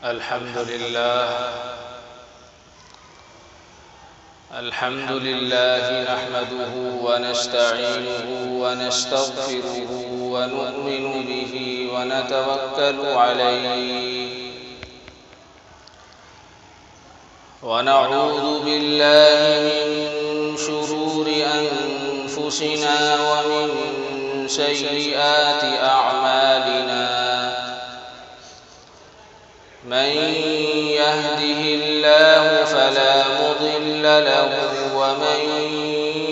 الحمد لله نحمده ونستعينه ونستغفره ونؤمن به ونتوكل عليه ونعوذ بالله من شرور أنفسنا ومن سيئات أعمالنا من يهده الله فلا مضل له ومن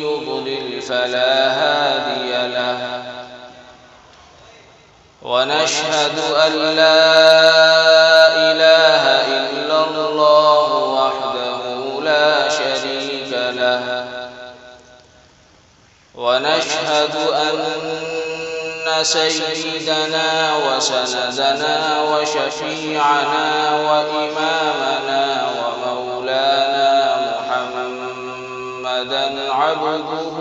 يضلل فلا هادي له ونشهد أن لا إله إلا الله وحده لا شريك له ونشهد أن سيدنا وسندنا وشفيعنا وإمامنا ومولانا محمدا عبده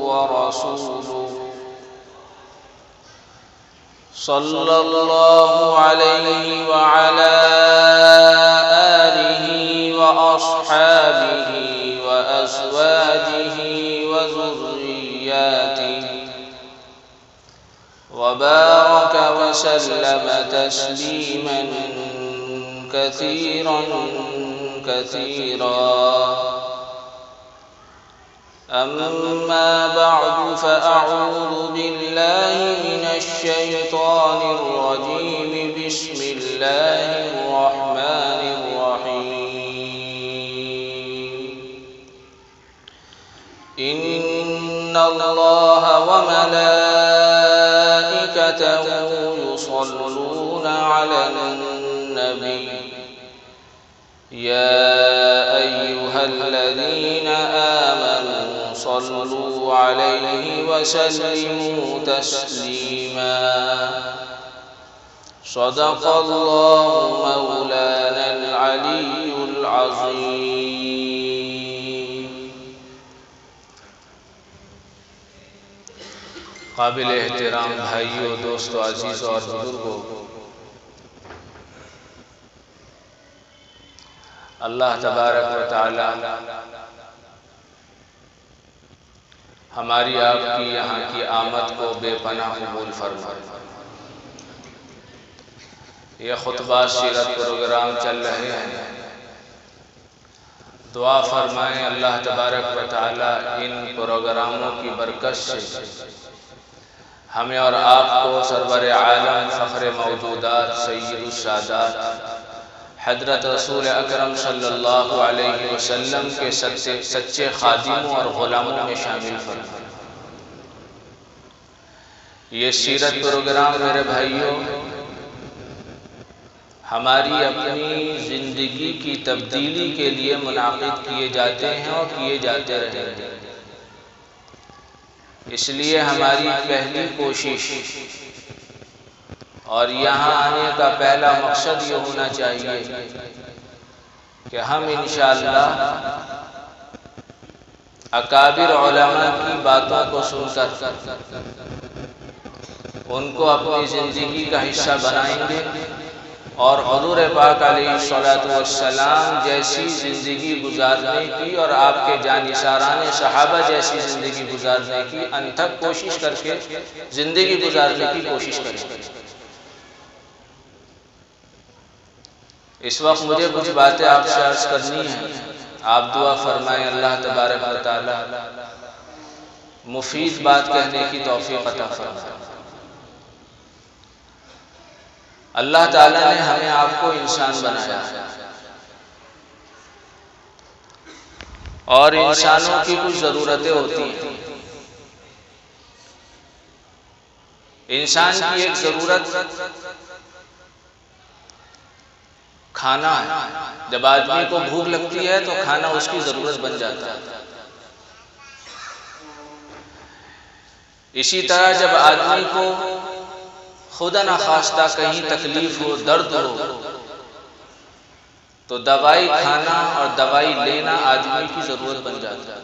ورسوله صلى الله عليه وعلى آله وأصحابه وأزواجه وذرياته وبارك وسلم تسليما كثيرا أما بعد فأعوذ بالله من الشيطان الرجيم بسم الله الرحمن الرحيم إن الله وملائكته يصلون على النبي يا أيها الذين آمنوا صلوا عليه وسلموا تسليما صدق الله مولانا العلي العظيم. قابل احترام بھائیو، دوستو، عزیزو اور بزرگو، اللہ تبارک و تعالی ہماری آپ کی یہاں کی آمد کو بے پناہ قبول فرمائے. یہ خطبہ سیرت پروگرام چل رہے ہیں، دعا فرمائیں اللہ تبارک و تعالی ان پروگراموں کی برکت سے ہمیں اور آپ کو سرور عالم فخر موجودات سید السادات حضرت رسول اکرم صلی اللہ علیہ وسلم کے سچے خادموں اور غلاموں میں شامل فرمائے. یہ سیرت پروگرام میرے بھائیوں ہماری اپنی زندگی کی تبدیلی کے لیے منعقد کیے جاتے ہیں اور کیے جاتے رہیں گے. اس لیے ہماری پہلی کوشش اور یہاں آنے کا پہلا مقصد یہ ہونا چاہیے کہ ہم انشاءاللہ اکابر علماء کی باتوں کو سن کر ان کو اپنی زندگی کا حصہ بنائیں گے اور حضور پاک علیہ السلام جیسی زندگی گزارنے کی اور آپ کے جانثاران صحابہ جیسی زندگی گزارنے کی انتھک کوشش کر کے زندگی گزارنے کی کوشش کریں گے. اس وقت مجھے کچھ باتیں آپ سے عرض کرنی ہیں، آپ دعا فرمائیں اللہ تبارک و تعالی مفید بات کہنے کی توفیق عطا فرمائے. اللہ تعالیٰ نے ہمیں آپ کو انسان بنایا اور انسانوں کی کچھ ضرورتیں ہوتی ہیں. انسان کی ایک ضرورت کھانا ہے. جب آدمی کو بھوک لگتی ہے تو کھانا اس کی ضرورت بن جاتا ہے. اسی طرح جب آدمی کو خدا نخواستہ کہیں تکلیف ہو، درد ہو، تو دوائی کھانا اور دوائی لینا آدمی کی ضرورت بن جاتا ہے.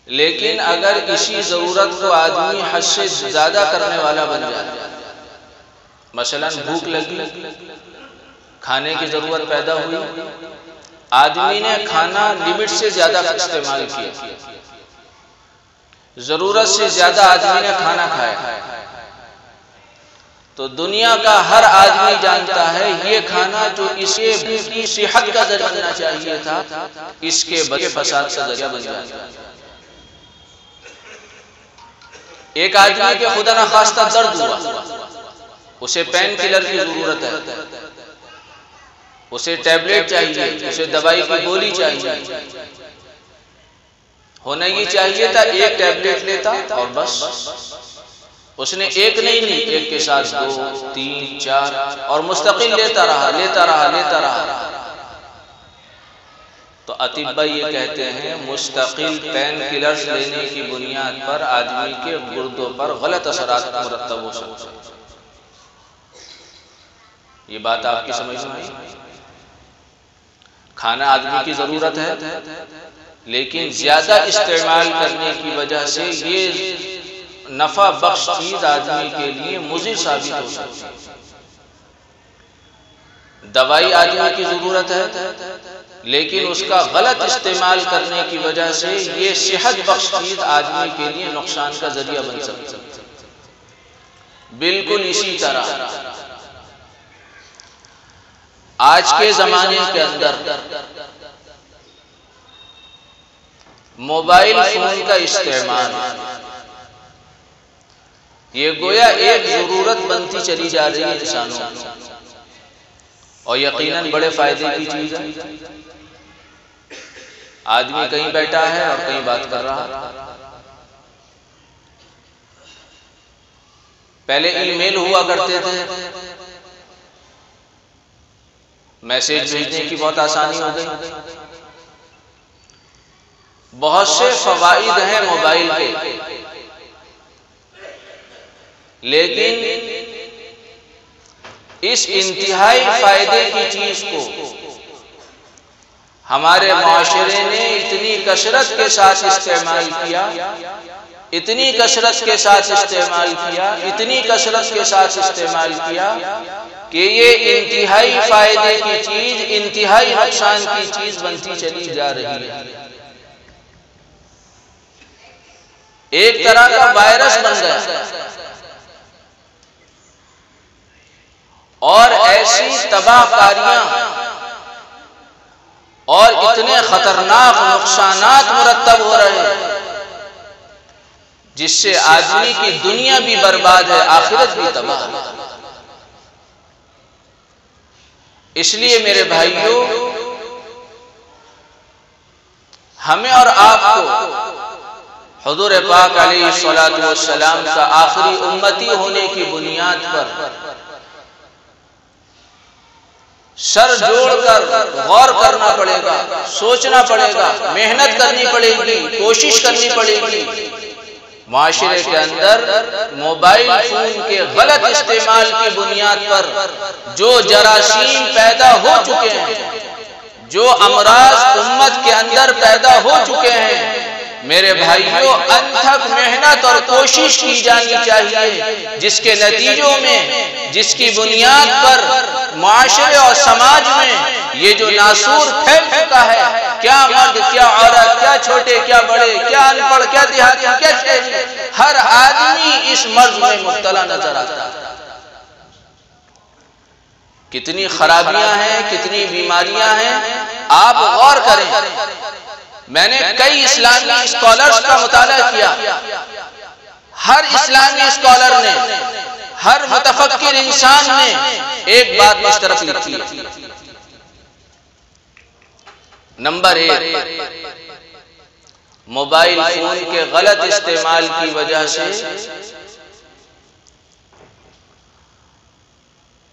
لیکن اگر اسی ضرورت کو آدمی حد سے زیادہ کرنے والا بن جائے مثلا بھوک لگی، کھانے کی ضرورت پیدا ہوئی، آدمی نے کھانا لمٹ سے زیادہ استعمال کیا، ضرورت سے زیادہ آدمی نے کھانا کھایا، تو دنیا کا ہر آدمی جانتا ہے یہ کھانا جو اسے کی صحت کا ذریعہ بننا چاہیے تھا، اس کے بد فساد کا ذریعہ بن جاتا ہے۔ ایک آدمی کے خدا نخواستہ درد ہوا، اسے پین کلر کی ضرورت ہے، اسے ٹیبلیٹ چاہیے، اسے دوائی کی گولی چاہیے، ہونا یہ چاہیے تھا ایک ٹیبلیٹ لیتا اور بس، اس نے ایک نہیں لی، ایک کے ساتھ 2 3 4 اور مستقل لیتا رہا۔ تو اطباء یہ کہتے ہیں مستقل پین کلرز لینے کی بنیاد پر آدمی کے گردوں پر غلط اثرات مرتب ہو سکتے ہیں۔ یہ بات آپ کی سمجھ میں آئی؟ کھانا آدمی کی ضرورت ہے، لیکن زیادہ استعمال کرنے کی وجہ سے یہ نفع بخش چیز آدمی کے لیے مضر ثابت ہو سکتی ہے۔ دوائی آدمی کی ضرورت ہے، لیکن اس کا غلط استعمال کرنے کی وجہ سے یہ صحت بخش چیز آدمی کے لیے نقصان کا ذریعہ بن سکتی ہے۔ بالکل اسی طرح آج کے زمانے کے اندر موبائل فون کا استعمال یہ گویا ایک ضرورت بنتی چلی جا رہی ہے انسانوں کو، اور یقیناً بڑے فائدے کی چیز ہے۔ آدمی کہیں بیٹھا ہے اور کہیں بات کر رہا ہے۔ پہلے ای میل ہوا کرتے تھے، میسج بھیجنے کی بہت آسانی ہو گئی۔ بہت سے فوائد ہیں موبائل کے، لیکن اس انتہائی فائدے کی چیز کو ہمارے معاشرے نے اتنی کثرت کے ساتھ استعمال کیا، اتنی کثرت کے ساتھ استعمال کیا کہ یہ انتہائی فائدے کی چیز انتہائی نقصان کی چیز بنتی چلی جا رہی ہے۔ ایک طرح کا وائرس بن گیا، اور ایسی تباہ کاریاں اور اتنے خطرناک نقصانات مرتب ہو رہے ہیں جس سے آدمی کی دنیا بھی برباد ہے، آخرت بھی تباہ ہے۔ اس لیے میرے بھائیوں، ہمیں اور آپ کو حضور پاک علیہ الصلوۃ والسلام کا آخری امتی ہونے کی بنیاد پر سر جوڑ کر غور کرنا پڑے گا، سوچنا پڑے گا، محنت کرنی پڑے گی، کوشش کرنی پڑے گی۔ معاشرے کے اندر موبائل فون کے غلط استعمال کی بنیاد پر جو جراثیم پیدا ہو چکے ہیں، جو امراض امت کے اندر پیدا ہو چکے ہیں، میرے بھائیوں انتھک محنت اور کوشش کی جانی چاہیے، جس کے نتیجوں میں، جس کی بنیاد پر معاشرے اور سماج میں یہ جو ناسور پھیل چکا ہے، کیا مرد کیا عورت، کیا چھوٹے کیا بڑے، کیا ان پڑھ کیا دیہاتی، کیا شہری، ہر آدمی اس مرض میں مبتلا نظر آتا ہے۔ کتنی خرابیاں ہیں، کتنی بیماریاں ہیں، آپ غور کریں۔ میں نے کئی اسلامی اسکالرز کا مطالعہ کیا، ہر اسلامی اسکالر نے، ہر متفکر انسان نے ایک بات مشترک لکھی ہے۔ نمبر 1، موبائل فون کے غلط استعمال کی وجہ سے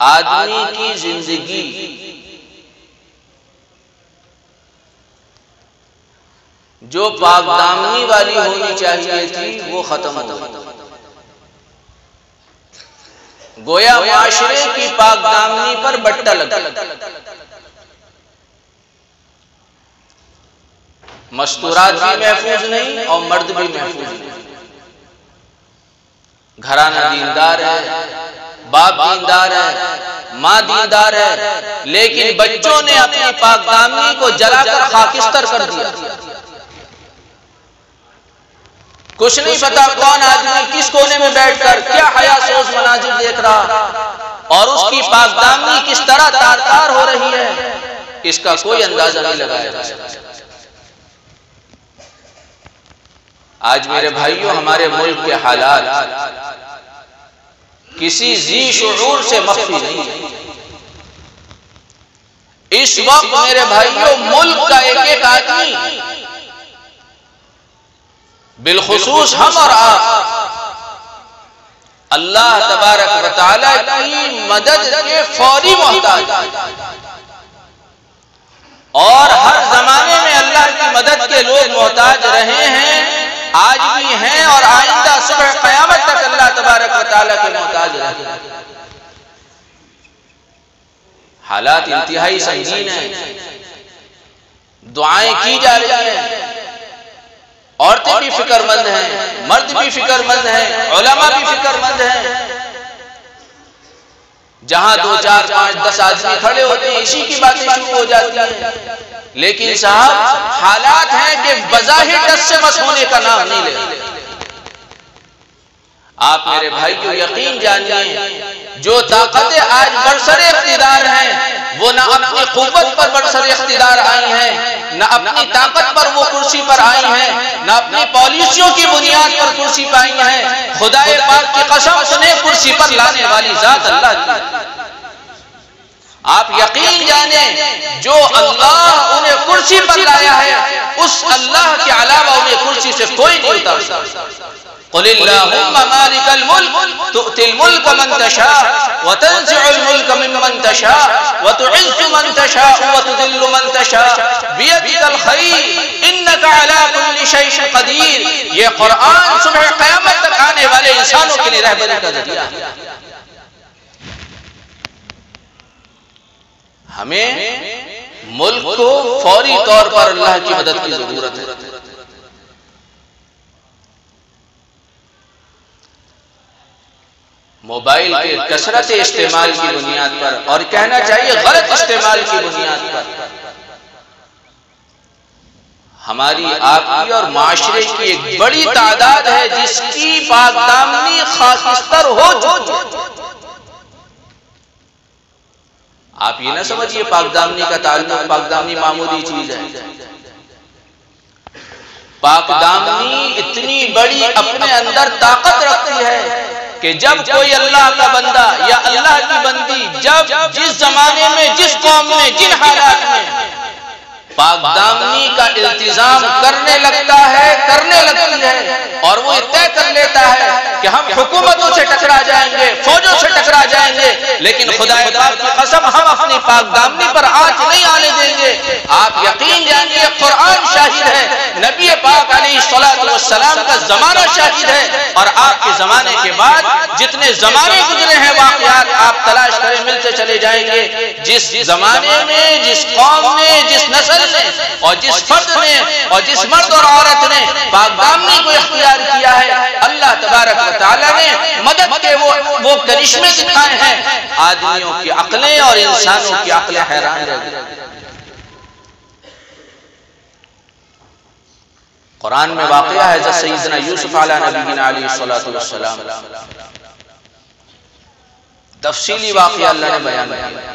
آدمی کی زندگی جو پاک دامنی والی ہونی چاہیے تھی وہ ختم ہو گئی۔ گویا معاشرے کی پاک دامنی پر بٹا لگا، مستورات بھی محفوظ نہیں اور مرد بھی محفوظ نہیں۔ گھرانہ دیندار ہے، باپ دیندار ہے، ماں دیندار ہے، لیکن بچوں نے اپنی پاک دامنی کو جلا کر خاکستر کر دیا۔ کچھ نہیں پتا کون آدمی کس کونے میں بیٹھ کر کیا حیا سوز مناظر دیکھ رہا اور اس کی پاک دامنی کس طرح تار تار ہو رہی ہے، اس کا کوئی اندازہ نہیں لگایا جا سکتا۔ آج میرے بھائیوں، ہمارے ملک کے حالات کسی ذی شعور سے مخفی نہیں۔ اس وقت میرے بھائیوں ملک کا ایک ایک آدمی، بالخصوص ہم اور آپ، اللہ تبارک و تعالی کی مدد کے فوری محتاج، اور ہر زمانے میں اللہ کی مدد کے لوگ محتاج رہے ہیں، آج بھی ہیں، اور آئندہ صبح قیامت تک اللہ تبارک و تعالی کے محتاج رہیں گے۔ حالات انتہائی سنگین ہیں، دعائیں کی جا رہی ہیں، عورتیں بھی فکر مند ہیں، مرد بھی فکر مند ہیں، علماء بھی فکر مند ہیں۔ جہاں 2 4 5 10 آدمی کھڑے ہوتے ہیں، اسی کی باتیں شروع ہو جاتی ہیں، لیکن صاحب حالات ہیں کہ بظاہر ٹس سے مس ہونے کا نام نہیں لیتے۔ آپ میرے بھائی کو یقین جانیے، جو طاقتیں آج برسر اقتدار ہیں، وہ نہ اپنی قوت پر برسر اقتدار آئی ہیں، نہ اپنی طاقت پر وہ کرسی پر آئی ہیں، نہ اپنی پالیسیوں کی بنیاد پر کرسی پر آئی ہیں۔ خدا پاک کی قسم، انہیں کرسی پر لانے والی ذات اللہ کی۔ آپ یقین جانیں، جو اللہ انہیں کرسی پر لایا ہے، اس اللہ کے علاوہ انہیں کرسی سے کوئی نہیں اتار سکتا۔ قل اللہم مالک الملک تؤتی الملک من تشاء وتنزع الملک ممن تشاء وتعز من تشاء وتذل من تشاء بیدک الخیر انک علی کل شیء قدیر۔ یہ قرآن صبح قیامت تک آنے والے انسانوں کے لیے رہبری کا ذریعہ ہے۔ ہمیں ملک کو فوری طور پر اللہ کی مدد کی ضرورت ہے۔ موبائل کے کثرت استعمال کی بنیاد پر، اور کہنا چاہیے غلط استعمال کی بنیاد پر، ہماری آپ کی اور معاشرے کی ایک بڑی تعداد ہے جس کی پاک دامنی خاکستر ہو چکی ہے۔ آپ یہ نہ سمجھیے پاک دامنی کا تعلق پاک دامنی معمولی چیز ہے۔ پاک دامنی اتنی بڑی اپنے اندر طاقت رکھتی ہے کہ جب کوئی اللہ کا بندہ یا اللہ کی بندی جب جس زمانے میں، جس قوم میں، جن حالات میں پاک دامنی کا التزام کرنے لگتا ہے، کرنے لگتی ہے، اور وہ طے کر لیتا ہے کہ ہم حکومتوں سے ٹکرا جائیں گے، فوجوں سے ٹکرا جائیں گے، لیکن خدا پاک کی قسم ہم اپنی پاک دامنی پر آنچ نہیں آنے دیں گے۔ آپ یقین جانیے، قرآن شاہد ہے، نبی پاک علیہ السلام کا زمانہ شاہد ہے، اور آپ کے زمانے کے بعد جتنے زمانے گزرے ہیں واقعات آپ تلاش کریں، ملتے چلے جائیں گے۔ جس زمانے میں، جس قوم نے، جس نسل نے، اور جس فرد نے، اور جس مرد اور عورت نے پاک دامنی کو اختیار کیا ہے، اللہ تبارک و تعالی نے مدد کے وہ کرشمے دکھائے ہیں، آدمیوں کی عقلیں اور انسانوں کی عقلیں حیران رہ گئی۔ قرآن میں واقعہ ہے حضرت سیدنا یوسف علیہ نبینا علیہ السلام، تفصیلی واقعہ اللہ نے بیان کیا۔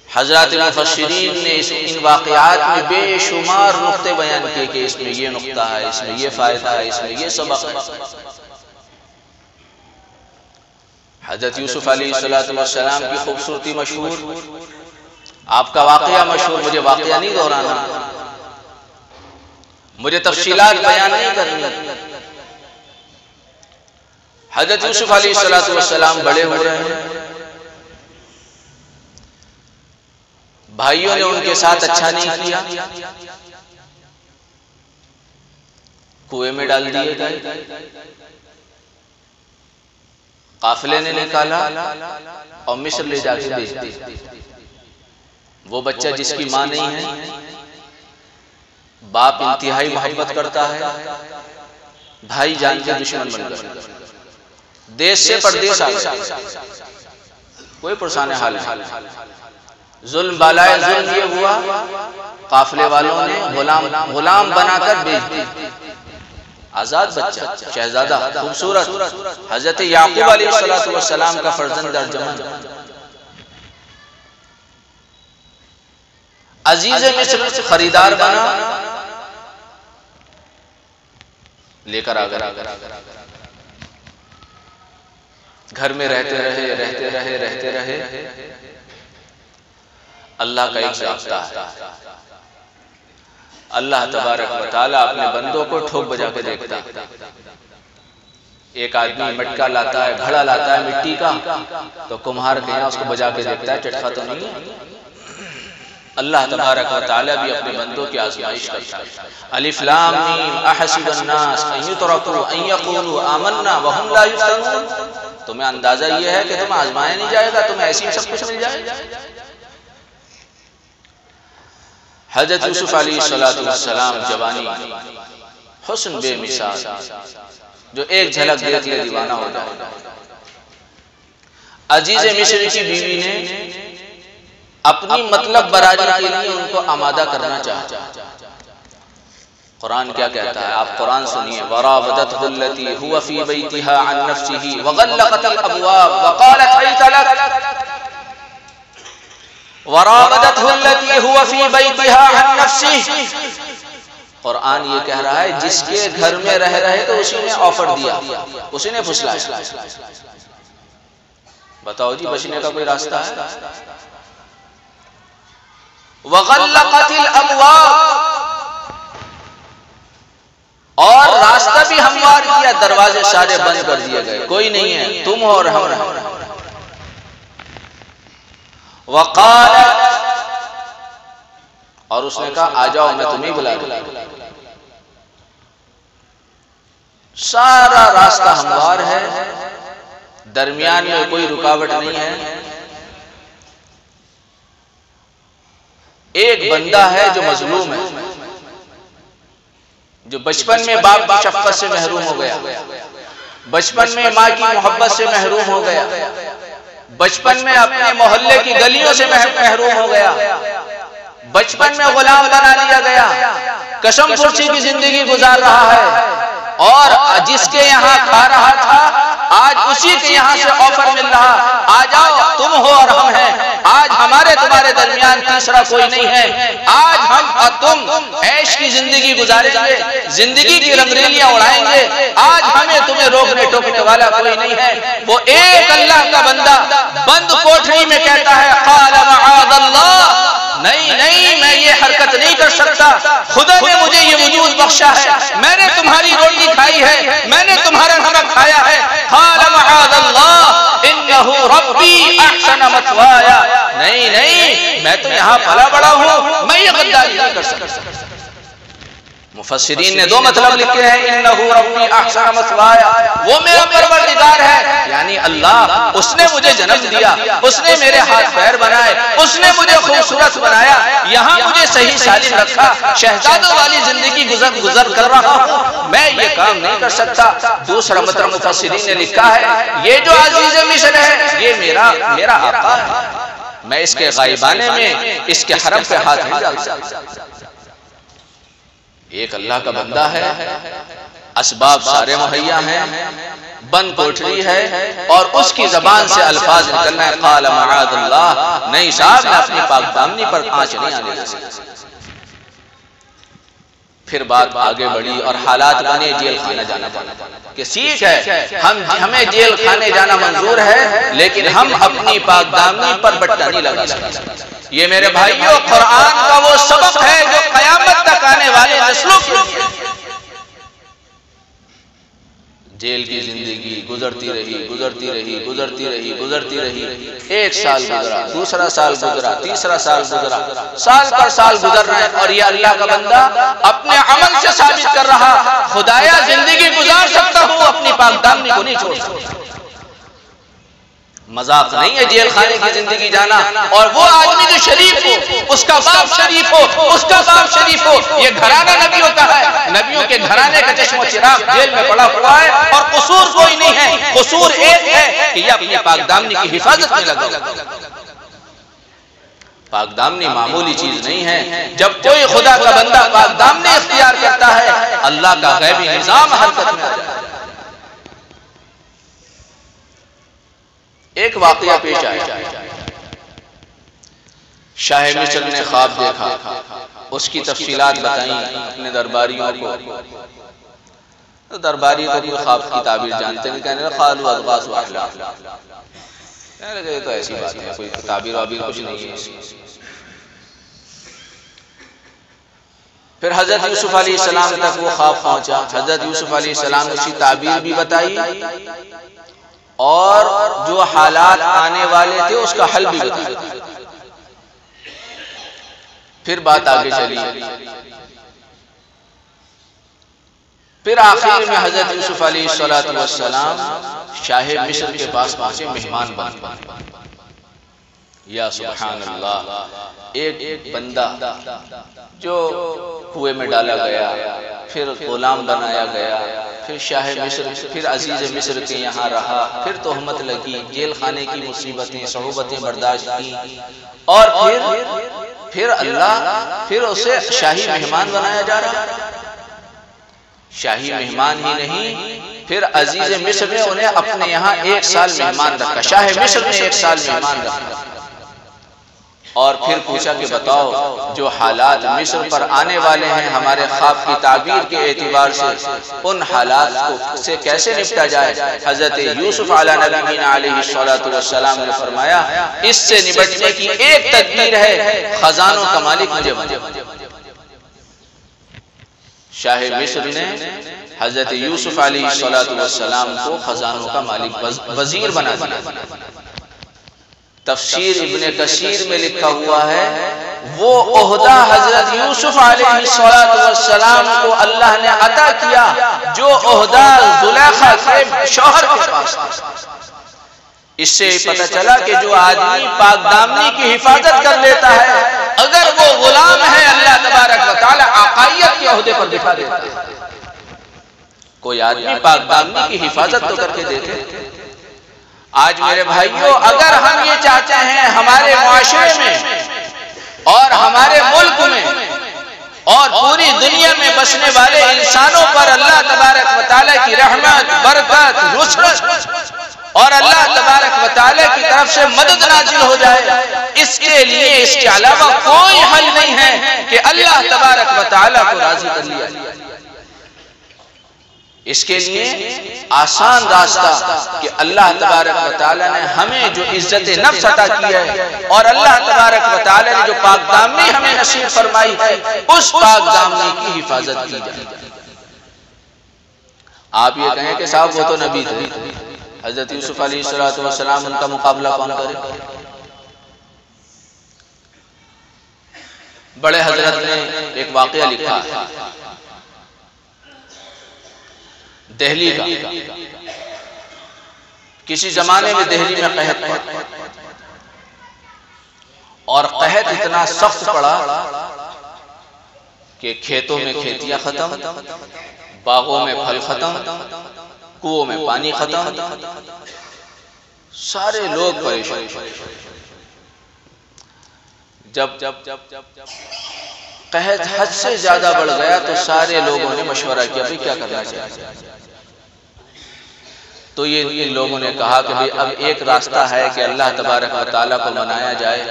حضرات مفسرین نے ان واقعات میں بے شمار نقطے بیان کیے کہ اس میں یہ نقطہ ہے، اس میں یہ فائدہ ہے، اس میں یہ سبق ہے۔ حضرت یوسف علیہ السلام کی خوبصورتی مشہور، آپ کا واقعہ مشہور، مجھے واقعہ نہیں دہرانا، مجھے تفصیلات بیان نہیں کرنی۔ حضرت یوسف علیہ السلام بڑے ہو رہے ہیں، بھائیوں نے ان کے ساتھ اچھا نہیں کیا، کنویں میں ڈال دیے گئے، قافلے نے نکالا اور مصر لے جا کے بیچ دیا۔ وہ بچہ جس کی ماں نہیں ہے، باپ انتہائی محبت کرتا ہے، بھائی جان کے دشمن بن گئے۔ دیش سے پردیس آ گئے، کوئی پرسان حال نہیں، ظلم بالائے ظلم یہ ہوا، قافلے والوں نے غلام بنا کر بیچ دی، آزاد بچہ شہزادہ خوبصورت حضرت یعقوب علیہ السلام کا فرزند ارجمند، عزیز مصر خریدار بنا، لے کر آ گیا، گھر میں رہتے رہے، اللہ کا ایک ضابطہ ہے، اللہ تبارک و تعالیٰ اپنے بندوں کو ٹھوک بجا کے دیکھتا ہے۔ ایک آدمی مٹکا لاتا ہے، گھڑا لاتا ہے مٹی کا، تو کمہار کے یہاں اس کو بجا کے دیکھتا ہے چٹکا تو نہیں ہے۔ اللہ تبارک و تعالیٰ بھی اپنے بندوں کی آزمائش کرتا ہے۔ الف لام میم احسب الناس ان یترکوا ان یقولوا آمنا وهم لا یفتنون، تمہیں اندازہ یہ ہے کہ تمہیں آزمایا نہیں جائے گا، تمہیں ایسی سب کچھ مل جائے گا۔ حضرت یوسف علیہ السلام جوانی، حسن بے مثال، جو ایک جھلک دیکھ لے دیوانہ ہو جائے۔ عزیز مصر کی بیوی نے اپنی مطلب براری کے لیے ان کو آمادہ کرنا چاہتا ہے۔ قرآن کیا کہتا ہے؟ آپ قرآن سنیے، وَرَاوَدَتْهُ الَّتِي هُوَ فِي بَيْتِهَا عَن نَفْسِهِ وَغَلَّقَتِ الْأَبْوَابَ وَقَالَتْ هَيْتَ لَكَ، وَرَاوَدَتْهُ الَّتِي هُوَ فِي بَيْتِهَا عَن نَفْسِهِ، قرآن یہ کہہ رہا ہے جس کے گھر میں رہے تو اسی نے آفر دیا، اسی نے پھسلایا۔ بتاؤ جی بچنے کا کوئی راستہ ہے؟ وَغَلَّقَتِ الْأَبْوَابَ، اور راستہ بھی ہموار کیا، دروازے سارے بند کر دیے گئے، کوئی نہیں ہے، تم ہو اور ہم۔ وَقَالَتْ، اور اس نے کہا آ جاؤ میں تمہیں بلا رہا ہوں۔ سارا راستہ ہموار ہے، درمیان میں کوئی رکاوٹ نہیں ہے، ایک بندہ ہے جو مظلوم ہے، جو بچپن میں باپ کی شفقت سے محروم ہو گیا، بچپن میں ماں کی محبت سے محروم ہو گیا، بچپن میں اپنے محلے کی گلیوں سے محروم ہو گیا، بچپن میں غلام بنا لیا گیا، کشم پرسی کی زندگی گزار رہا ہے، اور جس کے یہاں کھا رہا تھا آج اسی کے یہاں سے آفر مل رہا، آ جاؤ تم ہو اور ہم ہیں، آج ہمارے تمہارے درمیان تیسرا کوئی نہیں ہے، آج ہم اور تم عیش کی زندگی گزاریں گے، زندگی کی رنگریلیاں اڑائیں گے، آج ہمیں تمہیں روکنے ٹوکنے والا کوئی نہیں ہے۔ وہ ایک اللہ کا بندہ بند کوٹھری میں کہتا ہے قال معاذ اللہ، نہیں میں یہ حرکت نہیں کر سکتا، خدا نے مجھے یہ وجود بخشا ہے، میں نے تمہاری روٹی کھائی ہے، میں نے تمہارا نمک کھایا ہے، قال معاذ اللہ انہ ربی احسن مثوایا، نہیں میں تو یہاں پلا بڑا ہوں، میں یہ غداری نہیں کر سکتا۔ مفسرین نے دو مطلب لکھے ہیں، انہ ربی احسن مثوایا، وہ میرا پروردگار ہے، یعنی اللہ، اس نے مجھے جنم دیا، اس نے میرے ہاتھ پیر بنائے، اس نے مجھے خوبصورت بنایا، یہاں مجھے صحیح سالم رکھا، شہزادوں والی زندگی گزر کر رہا ہوں، میں یہ کام نہیں کر سکتا۔ دوسرا مطلب مفسرین نے لکھا ہے، یہ جو عزیز مصر ہے یہ میرا آقا ہے، میں اس کے غائبانے میں اس کے حرم پہ ہاتھ نہیں ڈال سکتا۔ ایک اللہ کا بندہ ہے، اسباب سارے مہیا ہیں، بند کوٹھری ہے، اور اس کی زبان سے الفاظ نکلنا ہے قال معاذ اللہ، نہیں صاحب میں اپنی پاک دامنی پر آنچ نہیں آنے دے سکتا۔ پھر بات آگے بڑھی اور حالات بنے جیل خانہ جانا کہ ٹھیک ہے ہمیں جیل خانے جانا منظور ہے، لیکن ہم اپنی پاک دامنی پر بٹا نہیں لگا سکتے۔ یہ میرے بھائیوں قرآن کا وہ سبق ہے جو قیامت تک آنے والے نسلوں کی جیل کی زندگی گزرتی رہی، ایک سال گزرا، دوسرا سال گزرا، تیسرا سال گزرا، سال پر سال گزر رہے ہیں، اور یہ اللہ کا بندہ اپنے عمل سے ثابت کر رہا خدایا زندگی گزار سکتا ہوں، اپنی پاک دامنی کو نہیں چھوڑ سکتا۔ مذاق نہیں ہے جیل خانے کی زندگی جانا. اور وہ آدمی جو شریف ہو، اس کا باپ شریف ہو، اس کا باپ شریف ہو، یہ گھرانہ نبیوں کا ہے، نبیوں کے گھرانے کا چشم و چراغ جیل میں پڑا ہوا ہے، اور قصور کوئی نہیں ہے. قصور ایک ہے کہ یہ اپنی پاک دامنی کی حفاظت میں لگا. پاک دامنی معمولی چیز نہیں ہے. جب کوئی خدا کا بندہ پاک دامنی اختیار کرتا ہے، اللہ کا غیبی نظام حرکت میں آ جاتا ہے. ایک واقعہ پیش آیا. شاہ مصر نے خواب دیکھا، اس کی تفصیلات بتائیں اپنے درباریوں کو. درباری تو کوئی خواب کی تعبیر جانتے نہیں، کہنے لگے قالوا اضغاث احلام. کہنے لگے یہ تو ایسی بات ہے، کوئی تعبیر وابیر کچھ نہیں ہے. پھر حضرت یوسف علیہ السلام تک وہ خواب پہنچا. حضرت یوسف علیہ السلام نے اسی تعبیر بھی بتائی اور جو حالات آنے والے تھے اس کا حل بھی بتایا. پھر بات آگے چلی. پھر آخر میں حضرت یوسف علیہ السلام شاہ مصر کے پاس پہنچے مہمان بن. یا سبحان اللہ، ایک بندہ جو کنویں میں ڈالا گیا، پھر غلام بنایا گیا، پھر شاہ مصر، پھر عزیز مصر کے یہاں رہا، پھر تہمت لگی، جیل خانے کی مصیبتیں صعوبتیں برداشت کی، اور پھر اللہ پھر اسے شاہی مہمان بنایا جا رہا. شاہی مہمان ہی نہیں، پھر عزیز مصر نے انہیں اپنے یہاں 1 سال مہمان رکھا. شاہ مصر نے 1 سال مہمان رکھا اور پھر پوچھا کہ بتاؤ جو حالات مصر پر آنے والے ہیں ہمارے خواب کی تعبیر کے اعتبار سے، ان حالات سے کیسے نپٹا جائے. حضرت یوسف علیہ نبینا علیہ السلام نے فرمایا اس سے نپٹنے کی ایک تدبیر ہے، خزانوں کا مالک مجھے بنا. شاہ مصر نے حضرت یوسف علیہ السلام کو خزانوں کا مالک وزیر بنا دیا. تفسیر ابن کثیر میں لکھا ہوا ہے وہ عہدہ حضرت یوسف علیہ السلام کو اللہ نے عطا کیا جو عہدہ زلیخا کے شوہر کے پاس تھا. اس سے پتہ چلا کہ جو آدمی پاک دامنی کی حفاظت کر لیتا ہے، اگر وہ غلام ہے اللہ تبارک و تعالی آقائیت کے عہدے پر بٹھا دیتا ہے. کوئی آدمی پاک دامنی کی حفاظت تو کر کے دیکھے. آج میرے بھائیوں، اگر ہم یہ چاہتے ہیں ہمارے معاشرے میں اور ہمارے ملک میں اور پوری دنیا میں بسنے والے انسانوں پر اللہ تبارک و تعالی کی رحمت، برکت، نصرت اور اللہ تبارک و تعالی کی طرف سے مدد نازل ہو جائے، اس کے لیے اس کے علاوہ کوئی حل نہیں ہے کہ اللہ تبارک و تعالی کو راضی کر لیا. اس کے لیے آسان راستہ کہ اللہ تبارک و تعالی نے ہمیں جو عزت نفس عطا کی ہے اور اللہ تبارک و تعالی نے جو پاک دامنی ہمیں نصیب فرمائی ہے، اس پاک دامنی کی حفاظت کی جائے. آپ یہ کہیں کہ صاحب وہ تو نبی تھے، حضرت یوسف علیہ السلام، ان کا مقابلہ کون کرے؟ بڑے حضرت نے ایک واقعہ لکھا ہے دہلی کا. کسی زمانے میں دہلی میں قحط پڑا اور قحط اتنا سخت پڑا کہ کھیتوں میں کھیتیاں ختم، باغوں میں پھل ختم، کنووں میں پانی ختم، سارے لوگ پریشان. جب قحط حد سے زیادہ بڑھ گیا تو سارے لوگوں نے مشورہ کیا بھئی کیا کرنا چاہیے. تو یہ لوگوں نے کہا کہ اب ایک راستہ ہے کہ اللہ تبارک و تعالیٰ کو منایا جائے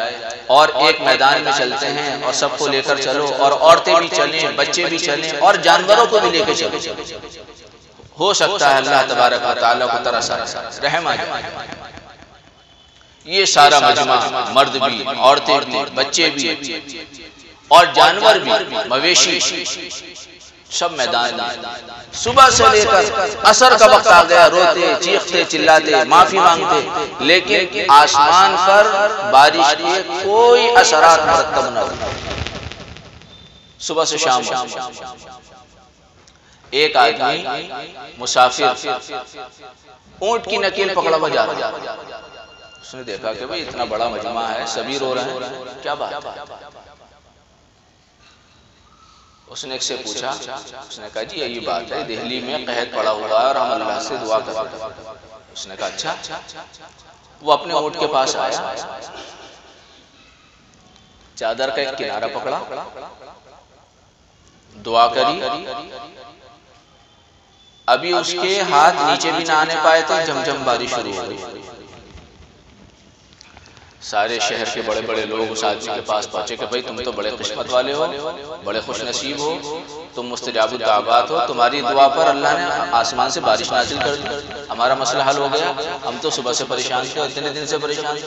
اور ایک میدان میں چلتے ہیں اور سب کو لے کر چلو، اور عورتیں بھی چلیں، بچے بھی چلیں اور جانوروں کو بھی لے کے چلو. ہو سکتا ہے اللہ تبارک و تعالیٰ کو ترس رحم آ جائے. یہ سارا مجمع، مرد بھی، عورتیں بھی، بچے بھی اور جانور بھی، مویشی سب میدان میں. صبح سے لے کر عصر کا وقت آ گیا، روتے، چیختے، چلاتے، معافی مانگتے، لیکن آسمان پر بارش کے کوئی اثرات مرتب نہ ہوئے. صبح سے شام ایک آدمی مسافر اونٹ کی نکیل پکڑا ہوا جا رہا، اس نے دیکھا کہ بھئی اتنا بڑا مجمع ہے، سبھی رو رہے ہیں، کیا بات ہے؟ اس نے ایک سے پوچھا، اس نے کہا جی یہی بات ہے، دہلی میں قحط پڑا ہوا ہے اور ہم اللہ سے دعا کر رہے ہیں۔ اس نے کہا اچھا۔ وہ اپنے اونٹ کے پاس آیا، چادر کا ایک کنارہ پکڑا، دعا کری، ابھی اس کے ہاتھ نیچے بھی نہ آنے پائے تو جم بارش شروع ہو گئی۔ سارے شہر کے بڑے بڑے لوگ اس آدمی کے پاس پہنچے کہ بھئی تم تو بڑے قسمت والے ہو، بڑے خوش نصیب ہو، تم مستجاب الدعوات ہو، تمہاری دعا پر اللہ نے آسمان سے بارش نازل کر دی، ہمارا مسئلہ حل ہو گیا، ہم تو صبح سے پریشان تھے، اتنے دن سے پریشان تھے۔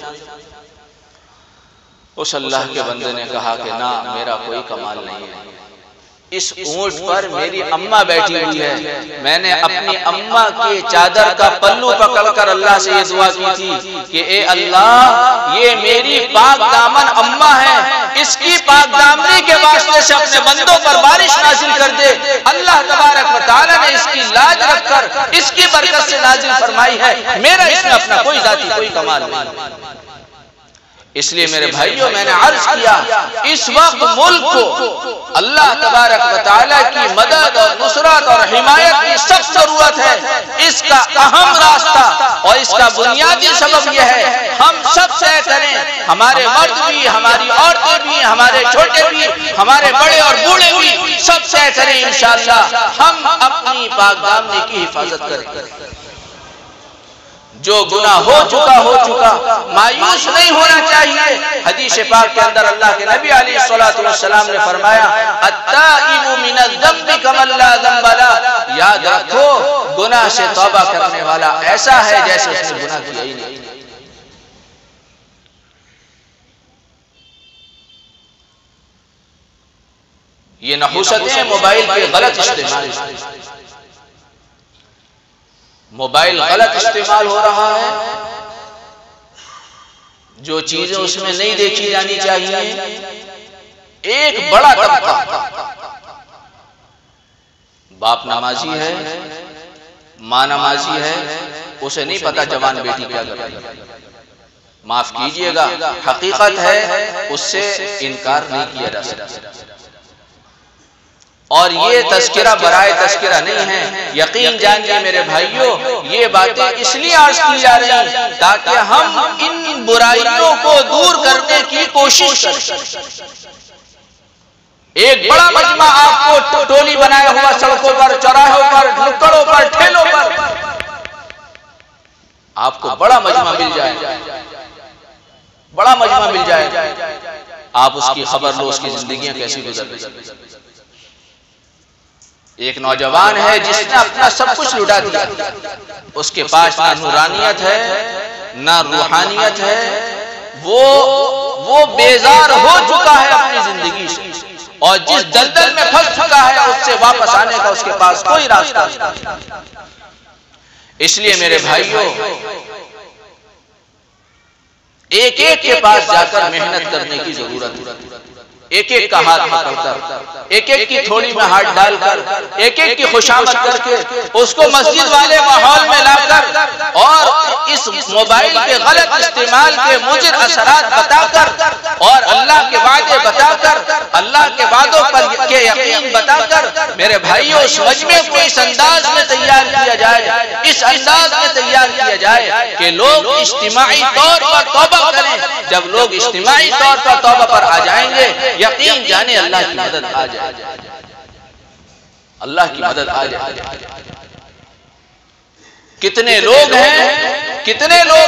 اس اللہ کے بندے نے کہا کہ نہ، میرا کوئی کمال نہیں ہے، اس اونٹ پر میری اماں بیٹھی ہوئی ہے، میں نے اپنی اماں کے چادر کا پلو پکڑ کر اللہ سے یہ دعا کی تھی کہ اے اللہ یہ میری پاک دامن اماں ہے، اس کی پاک دامنی کے واسطے سے اپنے بندوں پر بارش نازل کر دے۔ اللہ تبارک و تعالی نے اس کی لاج رکھ کر اس کی برکت سے نازل فرمائی ہے، میرا اس میں اپنا کوئی ذاتی کوئی کمال نہیں۔ اس لیے میرے بھائیوں میں نے عرض کیا اس وقت ملک کو اللہ تبارک و تعالیٰ کی مدد اور نصرت اور حمایت کی سخت ضرورت ہے۔ اس کا اہم راستہ اور اس کا بنیادی سبب یہ ہے ہم سب سے کریں، ہمارے مرد بھی، ہماری عورتیں بھی، ہمارے چھوٹے بھی، ہمارے بڑے اور بوڑھے بھی، سب سے کریں انشاءاللہ ہم اپنی پاک دامنی کی حفاظت کریں۔ جو گناہ ہو چکا مایوس نہیں ہونا چاہیے۔ حدیث پاک کے اندر اللہ کے نبی علیہ السلام نے فرمایا التائب من الذنب کمن لا ذنب لہ، یاد رکھو گناہ سے توبہ کرنے والا ایسا ہے جیسے اس نے گناہ کیا ہی نہیں۔ یہ نحوستیں موبائل کے غلط استعمال، موبائل غلط استعمال ہو رہا ہے، جو چیزیں اس میں نہیں دیکھی جانی چاہیے۔ ایک بڑا طبقہ باپ نمازی ہے، ماں نمازی ہے، اسے نہیں پتا جوان بیٹی کیا کر رہی ہے، معاف کیجئے گا حقیقت ہے، اس سے انکار نہیں کیا جا سکتا۔ اور یہ تذکرہ برائے تذکرہ نہیں ہے، یقین جانیے میرے بھائیوں یہ باتیں اس لیے عرض کی جا رہی ہیں تاکہ ہم ان برائیوں کو دور کرنے کی کوشش کریں۔ ایک بڑا مجمع آپ کو ٹولی بنایا ہوا سڑکوں پر، چوراہوں پر، نکڑوں پر، ٹھیلوں پر آپ کو بڑا مجمع مل جائے، بڑا مجمع مل جائے، آپ اس کی خبر لو اس کی زندگیاں کیسی گزر رہی ہیں۔ ایک نوجوان ہے جس نے اپنا سب کچھ لٹا دیا، اس کے پاس نہ نورانیت ہے نہ روحانیت ہے، وہ بیزار ہو چکا ہے اپنی زندگی سے، اور جس دلدل میں پھنس چکا ہے اس سے واپس آنے کا اس کے پاس کوئی راستہ نہیں۔ اس لیے میرے بھائیوں ایک ایک کے پاس جا کر محنت کرنے کی ضرورت ہے، ایک ایک کا ہاتھ پکڑ کر، ایک ایک کی تھوڑی میں ہاتھ ڈال کر، ایک ایک کی خوشامد کر کے اس کو مسجد والے ماحول میں لا کر اور اس موبائل کے غلط استعمال کے مضر اثرات بتا کر اور اللہ کے وعدے بتا کر، اللہ کے وعدوں پر کے یقین بتا کر میرے بھائیوں اس مجمع کو اس انداز میں تیار کیا جائے، اس انداز میں تیار کیا جائے کہ لوگ اجتماعی طور پر توبہ کریں۔ جب لوگ اجتماعی طور پر توبہ پر آ جائیں گے یقین جانے اللہ کی مدد آ جائے، اللہ کی مدد آ جائے۔ کتنے لوگ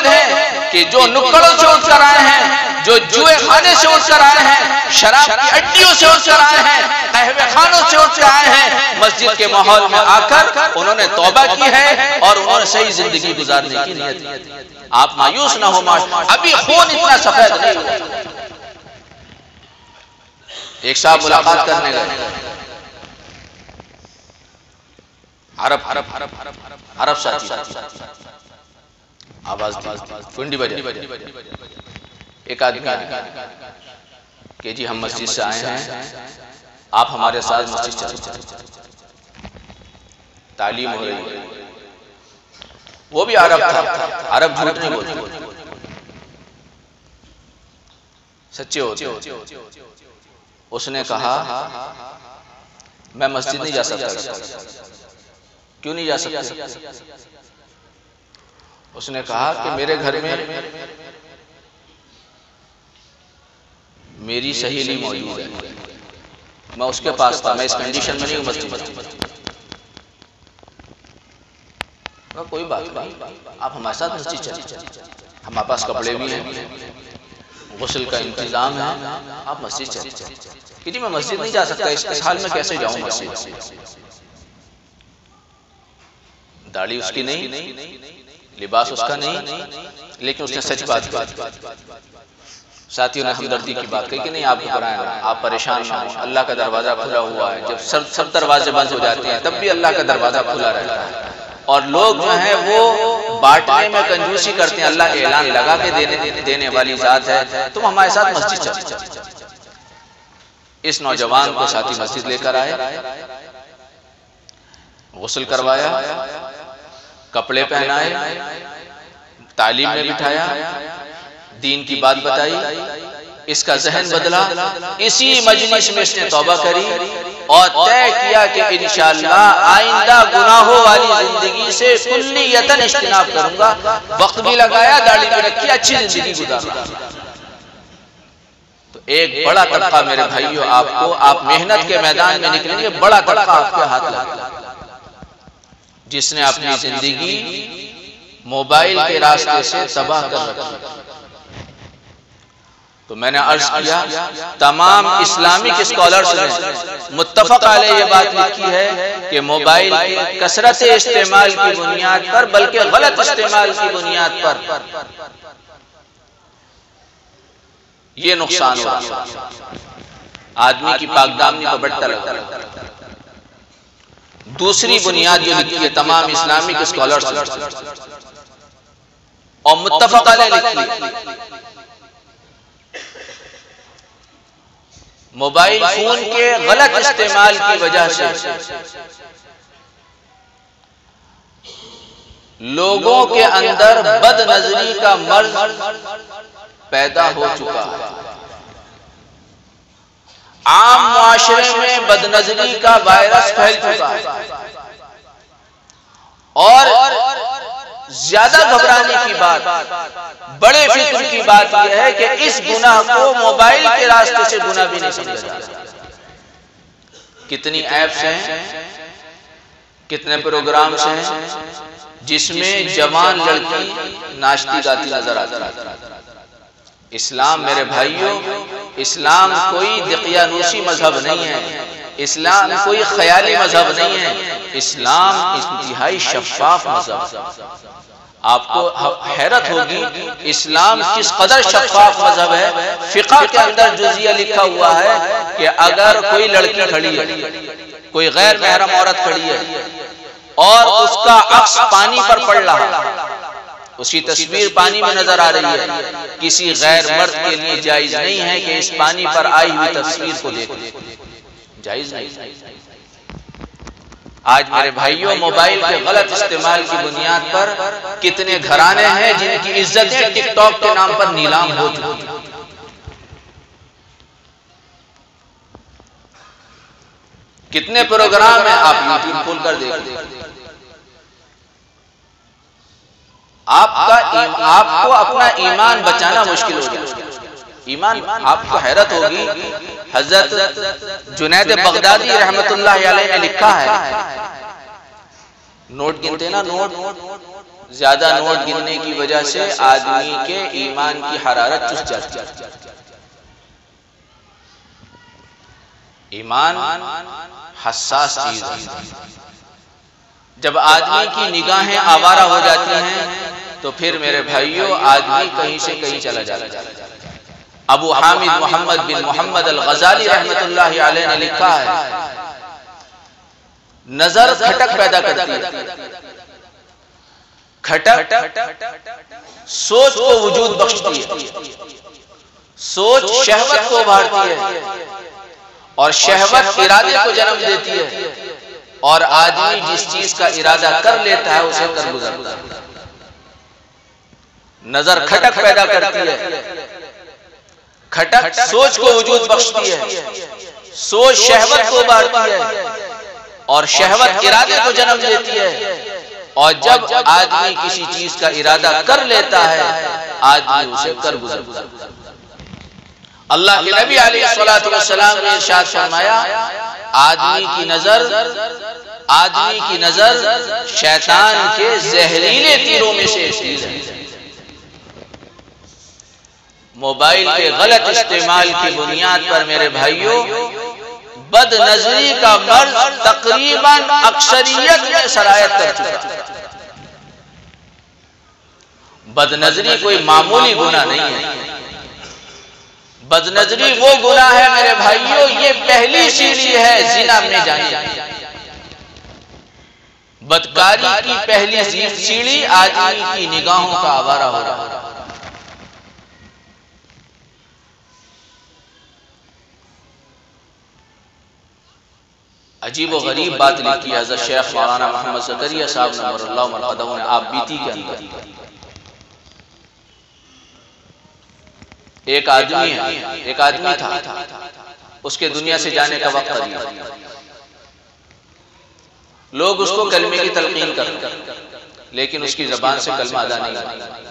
ہیں کہ جو نکڑوں سے اٹھ کر آئے ہیں، جو جوئے خانے سے اٹھ کر آئے ہیں، شراب کی اڈیوں سے اٹھ کر آئے ہیں، قہوے خانوں سے اٹھ کر آئے ہیں، مسجد کے ماحول میں آ کر انہوں نے توبہ کی ہے اور انہوں نے صحیح زندگی گزارنے کی نیت کی۔ آپ مایوس نہ ہو، ابھی خون اتنا سفید نہیں ہوا۔ ایک صاحب ملاقات کرنے گئے، عرب ساتھی، آواز کنڈی بجے، ایک آدمی کہ جی ہم مسجد سے آئے ہیں، آپ ہمارے ساتھ مسجد چلیں، تعلیم ہو رہی ہے۔ وہ بھی عرب تھا، عرب جھوٹ نہیں بولتے، سچے ہوتے ہیں۔ اس نے کہا میں مسجد نہیں جا سکتا۔ کیوں نہیں جا سکتا؟ اس نے کہا کہ میرے گھر میں میری سہیلی موجود ہے، میں اس کے پاس تھا، میں اس کنڈیشن میں نہیں ہوں مسجد۔ کوئی بات نہیں، آپ ہمارے ساتھ مسجد چلیں، ہمارے پاس کپڑے بھی ہیں، غسل کا انتظام ہے، آپ مسجد چلیں۔ کہ جی میں مسجد نہیں جا سکتا، اس حال میں کیسے جاؤں مسجد؟ داڑھی اس کی نہیں، لباس اس کا نہیں، لیکن اس نے سچ بات کی۔ ساتھیوں نے ہمدردی کی بات کہی کہ نہیں آپ گھبرائیں نہ، آپ پریشان نہ ہوں، اللہ کا دروازہ کھلا ہوا ہے۔ جب سب دروازے بند ہو جاتے ہیں تب بھی اللہ کا دروازہ کھلا رہتا ہے، اور لوگ جو ہیں وہ بانٹنے میں کنجوسی کرتے ہیں، اللہ اعلان لگا کے دینے والی ذات ہے، تم ہمارے ساتھ مسجد چلو۔ اس نوجوان کو ساتھی مسجد لے کر آئے، غسل کروایا، کپڑے پہنائے، تعلیم میں بٹھایا، دین کی بات بتائی، اس کا ذہن بدلا۔ اسی مجلس میں اس نے توبہ کری اور طے کیا کہ انشاءاللہ آئندہ گناہوں والی زندگی سے کلیتاً اجتناب کروں گا۔ وقت بھی لگایا، داڑھی بھی رکھی، اچھی زندگی گزارا۔ تو ایک بڑا طبقہ میرے بھائیو، آپ محنت کے میدان میں نکلیں گے، بڑا طبقہ آپ کے ہاتھ لگا جس نے اپنی زندگی موبائل کے راستے سے تباہ کر رکھی۔ تو میں نے عرض کیا تمام اسلامک اسکالرز نے متفق علیہ یہ بات لکھی ہے کہ موبائل کی کثرت استعمال کی بنیاد پر، بلکہ غلط استعمال کی بنیاد پر یہ نقصان ہوا، آدمی کی پاک دامنی کو بٹتا لگتا ہے۔ دوسری بنیاد جو لکھی ہے تمام اسلامک اسکالرز اور متفق علیہ لکھی، موبائل فون کے غلط استعمال کی وجہ سے لوگوں کے اندر بد نظری کا مرض پیدا ہو چکا ہے۔ عام معاشرے میں بد نظری کا وائرس پھیل چکا ہے، اور زیادہ گھبرانے کی بات، بڑے فکر کی بات یہ ہے کہ اس گناہ کو موبائل کے راستے سے گناہ بھی نہیں سمجھا جاتا۔ کتنی ایپس ہیں، کتنے پروگرامز ہیں جس میں جوان لڑکی ناچتی گاتی نظر آتی ہے۔ اسلام میرے بھائیوں، اسلام کوئی دقیانوسی مذہب نہیں ہے، اسلام کوئی خیالی مذہب نہیں ہے، اسلام انتہائی شفاف مذہب۔ آپ کو حیرت ہوگی اسلام کس قدر شفاف مذہب ہے۔ فقہ کے اندر جزیہ لکھا ہوا ہے کہ اگر کوئی لڑکی کھڑی ہے، کوئی غیر محرم عورت کھڑی ہے اور اس کا عکس پانی پر پڑ رہا ہے، اس کی تصویر پانی میں نظر آ رہی ہے، کسی غیر مرد کے لیے جائز نہیں ہے کہ اس پانی پر آئی ہوئی تصویر کو دیکھے، جائز نہیں۔ آج میرے بھائیوں موبائل کے غلط استعمال کی بنیاد پر کتنے گھرانے ہیں جن کی عزتیں ٹک ٹاک کے نام پر نیلام ہو چکی ہیں۔ کتنے پروگرام ہیں، آپ یوٹیوب کھول کر دیکھیں، آپ کو اپنا ایمان بچانا مشکل ہو جائے۔ ایمان، آپ کو حیرت ہوگی حضرت جنید بغدادی رحمت اللہ علیہ نے لکھا ہے، نوٹ گنتے نا، زیادہ نوٹ گننے کی وجہ سے آدمی کے ایمان کی حرارت چست جاتی ہے۔ ایمان حساس چیز ہے، جب آدمی کی نگاہیں آوارہ ہو جاتی ہیں تو پھر میرے بھائیوں آدمی کہیں سے کہیں چلا جاتا ہے۔ ابو حامد محمد بن محمد الغزالی رحمت اللہ علیہ نے لکھا ہے، نظر کھٹک پیدا کرتی ہے، کھٹک سوچ کو وجود بخشتی ہے، سوچ شہوت کو ابھارتی ہے، اور شہوت ارادے کو جنم دیتی ہے، اور آدمی جس چیز کا ارادہ کر لیتا ہے اسے کر گزرتا ہے۔ نظر کھٹک پیدا کرتی ہے، کھٹک سوچ کو وجود بخشتی ہے، سوچ شہوت کو ابھارتی ہے اور شہوت ارادے کو جنم دیتی ہے، اور جب آدمی کسی چیز کا ارادہ کر لیتا ہے آدمی اسے کر گزرتا ہے۔ اللہ کے نبی علیہ السلام نے ارشاد فرمایا آدمی کی نظر شیطان کے زہریلے تیروں میں سے ایک تیر ہے۔ موبائل کے غلط استعمال کی بنیاد پر میرے بھائیوں بد نظری کا مرض تقریباً اکثریت میں سرایت کر چکا ہے۔ بد نظری کوئی معمولی گناہ نہیں ہے، بد نظری وہ گناہ ہے میرے بھائیوں، یہ پہلی سیڑھی ہے زنا میں جانے کی۔ بدکاری کی پہلی سیڑھی آدمی کی نگاہوں کا آوارہ ہو رہا ہے۔ عجیب و غریب بات لکھی ہے حضرت شیخ مولانا محمد زکریا صاحب نور اللہ مرقدہ نے آپ بیتی کے اندر۔ ایک آدمی تھا، اس کے دنیا سے جانے کا وقت قریب، لوگ اس کو کلمے کی تلقین کرتے لیکن اس کی زبان سے کلمہ ادا نہیں کرتا۔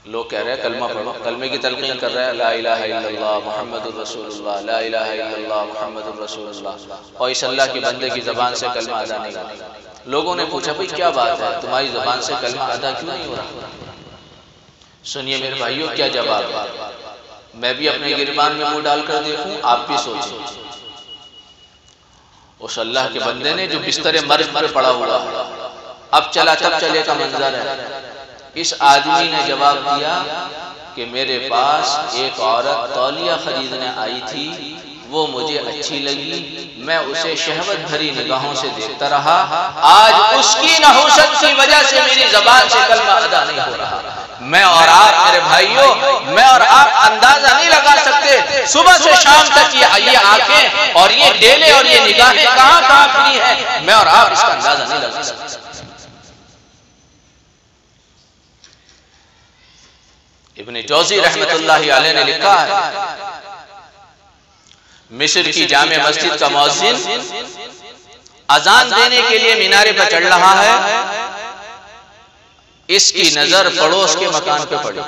لوگ کہہ رہے ہیں کلمہ پڑھو، کلمے کی تلقین کر رہے ہیں لا الہ الا اللہ محمد الرسول اللہ، لا الہ الا اللہ محمد الرسول اللہ، اور اس اللہ کے بندے کی زبان سے کلمہ ادا نہیں کرتا۔ لوگوں نے پوچھا بھئی کیا بات ہے، تمہاری زبان سے کلمہ ادا کیوں نہیں ہو رہا؟ سنیے میرے بھائیوں کیا جواب ہے، میں بھی اپنے گریبان میں منہ ڈال کر دیکھوں، آپ بھی سوچیں۔ اس اللہ کے بندے نے جو بستر مرض پر پڑا ہوا ہے، اب چلا تب چلے کا منظر ہے، اس آدمی نے جواب دیا کہ میرے پاس ایک عورت تولیہ خریدنے آئی تھی، وہ مجھے اچھی لگی، میں اسے شہوت بھری نگاہوں سے دیکھتا رہا، آج اس کی نحوست کی وجہ سے میری زبان سے کلمہ ادا نہیں ہو رہا۔ میں اور آپ میرے بھائیوں، میں اور آپ اندازہ نہیں لگا سکتے صبح سے شام تک یہ آنکھیں اور یہ ڈیلے اور یہ نگاہیں کہاں کہاں پھری ہیں، میں اور آپ اس کا اندازہ نہیں لگا سکتے۔ ابن جوزی رحمت اللہ علیہ نے لکھا ہے مصر کی جامع مسجد کا مؤذن اذان دینے کے لیے مینارے پر چڑھ رہا ہے، اس کی نظر پڑوس کے مکان پہ پڑی،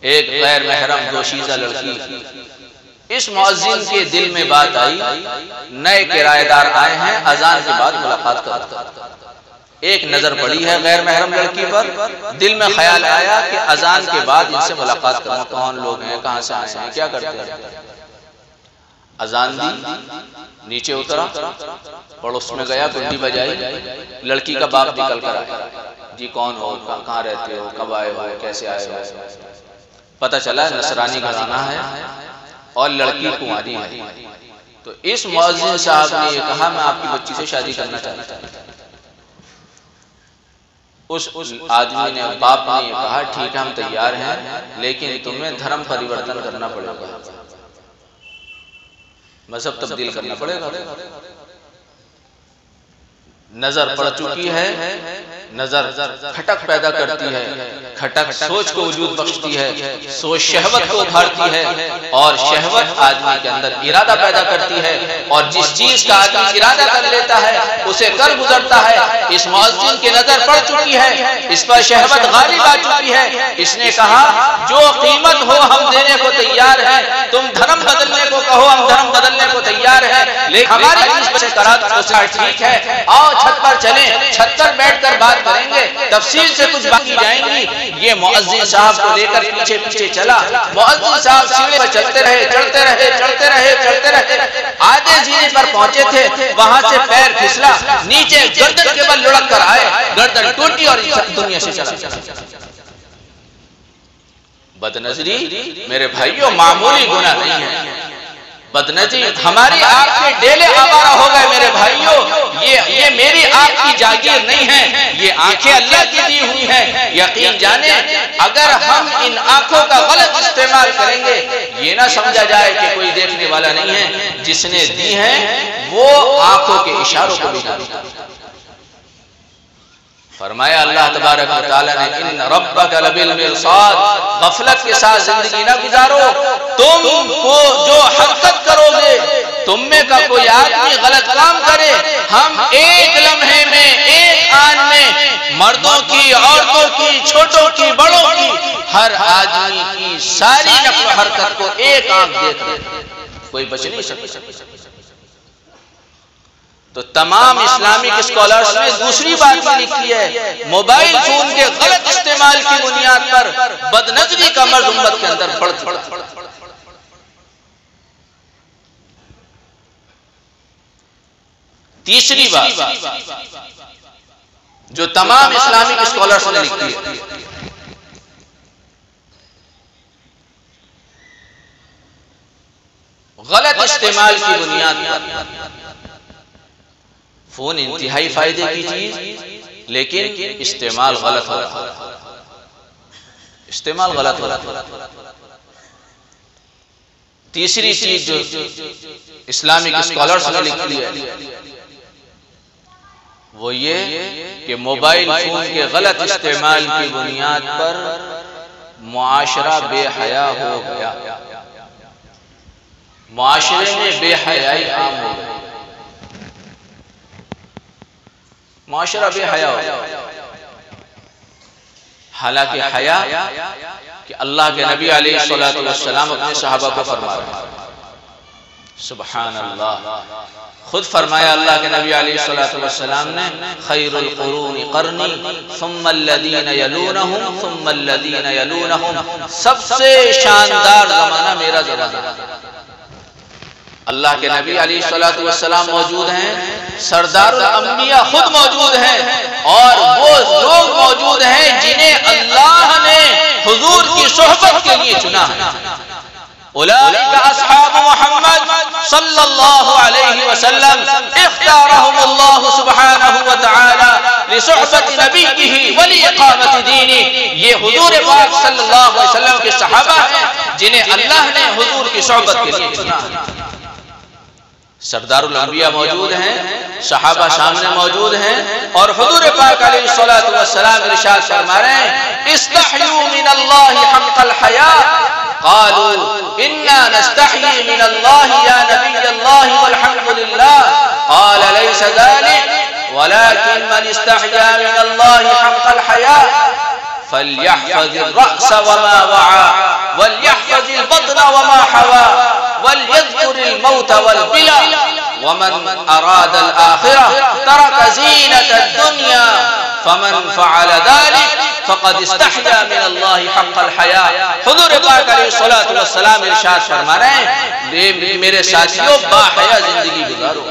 ایک غیر محرم دوشیزہ لڑکی۔ اس مؤذن کے دل میں بات آئی، نئے کرایہ دار آئے ہیں، اذان کے بعد ملاقات کرتا۔ ایک نظر پڑی ہے غیر محرم لڑکی پر، دل میں خیال آیا کہ اذان کے بعد ان سے ملاقات کروں، کون لوگ ہیں، کہاں سے آئے ہیں، کیا کرتے ہیں۔ اذان دی، نیچے اترا، پڑوس میں گیا، کنڈی بجائی، لڑکی کا باپ نکل کر آیا، جی کون ہو، کہاں رہتے ہو، کب آئے ہو، کیسے آئے ہو۔ پتہ چلا نصرانی گھرانہ ہے اور لڑکی کنواری ہے۔ تو اس مؤذن صاحب نے یہ کہا میں آپ کی بچی سے شادی کرنا چاہتا ہوں۔ اس آدمی نے، باپ نے یہ کہا ٹھیک ہے ہم تیار ہیں، لیکن تمہیں دھرم پریورتن کرنا پڑے گا، مذہب تبدیل کرنا پڑے گا۔ نظر پڑ چکی ہے، نظر کھٹک پیدا کرتی ہے، کھٹک سوچ کو وجود بخشتی ہے، سوچ شہوت کو ابھارتی ہے، اور شہوت آدمی کے اندر ارادہ پیدا کرتی ہے، اور جس چیز کا آدمی ارادہ کر لیتا ہے اسے کر گزرتا ہے۔ اس مؤذن کی نظر پڑ چکی ہے، اس پر شہوت غالب آ چکی ہے، اس نے کہا جو قیمت ہو ہم دینے کو تیار ہیں، تم دھرم بدلنے کو کہو ہم دھرم بدلنے کو تیار ہیں، لیکن ہماری چیز سے کرا تو ٹھیک ہے، آؤ چھت پر چلیں، چھت پر بیٹھ کر بات کریں گے، تفصیل سے کچھ بات کی جائیں گی۔ یہ مؤذن صاحب کو لے کر پیچھے پیچھے چلا، مؤذن صاحب سیڑھی پر چلتے رہے، چڑھتے رہے، چڑھتے رہے، چڑھتے رہے، آدھے زینے پر پہنچے تھے، وہاں سے پیر پھسلا، نیچے گردن کے بل لڑک کر آئے، گردن ٹوٹی اور دنیا سے چلا۔ بدنظری میرے بھائیوں معمولی گناہ نہیں ہے، بدنظری ہماری آپ کے ڈیلے آوارہ ہو گئے میرے بھائیوں، یہ میری آپ کی جاگیر نہیں ہے، یہ آنکھیں اللہ کی دی ہوئی ہیں۔ یقین جانیں اگر ہم ان آنکھوں کا غلط استعمال کریں گے، یہ نہ سمجھا جائے کہ کوئی دیکھنے والا نہیں ہے، جس نے دی ہیں وہ آنکھوں کے اشاروں کو بھی جانتا ہے۔ فرمایا اللہ تبارک و تعالیٰ نے ان ربک لبالمرصاد، غفلت کے ساتھ زندگی نہ گزارو، تم کو جو حرکت کرو گے، تم میں کا کوئی آدمی غلط کام کرے، ہم ایک لمحے میں ایک آن میں مردوں کی، عورتوں کی، چھوٹوں کی، بڑوں کی، ہر آدمی کی ساری نقل و حرکت کو ایک آنکھ دیکھ رہے، کوئی بچ نہیں سکتا۔ تو تمام اسلامک اسکالرز نے دوسری بات بھی لکھی ہے، موبائل فون کے غلط استعمال کی بنیاد پر بدنظری کا مرض امت کے اندر بڑھتا۔ تیسری بات جو تمام اسلامک اسکالرز نے لکھی ہے، غلط استعمال کی بنیاد پر فون انتہائی فائدے کی چیز، لیکن استعمال غلط ہوتا ہے، استعمال غلط ہوتا ہے۔ تیسری چیز جو اسلامک اسکالرز نے لکھی ہے وہ یہ کہ موبائل فون کے غلط استعمال کی بنیاد پر معاشرہ بے حیا ہو گیا، معاشرے میں بے حیائی عام ہو گئی، معاشرہ بے حیا ہو گیا۔ حالانکہ حیا کہ اللہ کے نبی علیہ السلام اپنے صحابہ کو فرما رہے ہیں، سبحان اللہ، خود فرمایا اللہ کے نبی علیہ السلام نے خیر القرون قرنی ثم الذین یلونہم ثم الذین یلونہم، سب سے شاندار زمانہ میرا زمانہ۔ اللہ کے نبی علیہ السلام موجود ہیں، سردار الانبیاء خود موجود ہیں، اور وہ لوگ موجود ہیں جنہیں اللہ نے حضور کی صحبت کے لیے چنا ہے۔ اولئک اصحاب محمد صلی اللہ علیہ وسلم اختارهم اللہ سبحانہ وتعالی لصحبت نبیہ ولاقامت دینہ، یہ حضور پاک صلی اللہ علیہ وسلم کے صحابہ ہیں جنہیں اللہ نے حضور کی صحبت کے لیے چنا ہے۔ سردار الانبیاء موجود ہیں، صحابہ سامنے موجود ہیں، اور حضور پاک علیہ السلام ارشاد فرما رہے ہیں استحیوا من اللہ حق الحیاء، قالوا انا نستحیی من اللہ یا نبی اللہ والحمد للہ، قال لیس ذلك ولكن من استحیا من اللہ حق الحیاء فلیحفظ الرأس وما وعى وليحفظ البطن وما حوى وليذكر الموت والبلا ومن أراد الآخرة ترك زينة الدنيا فمن فعل ذلك فقد استحيا من الله حق الحياء۔ حضور پاک علیہ السلام ارشاد فرما رہے ہیں میرے ساتھیوں باحیا زندگی گزارو،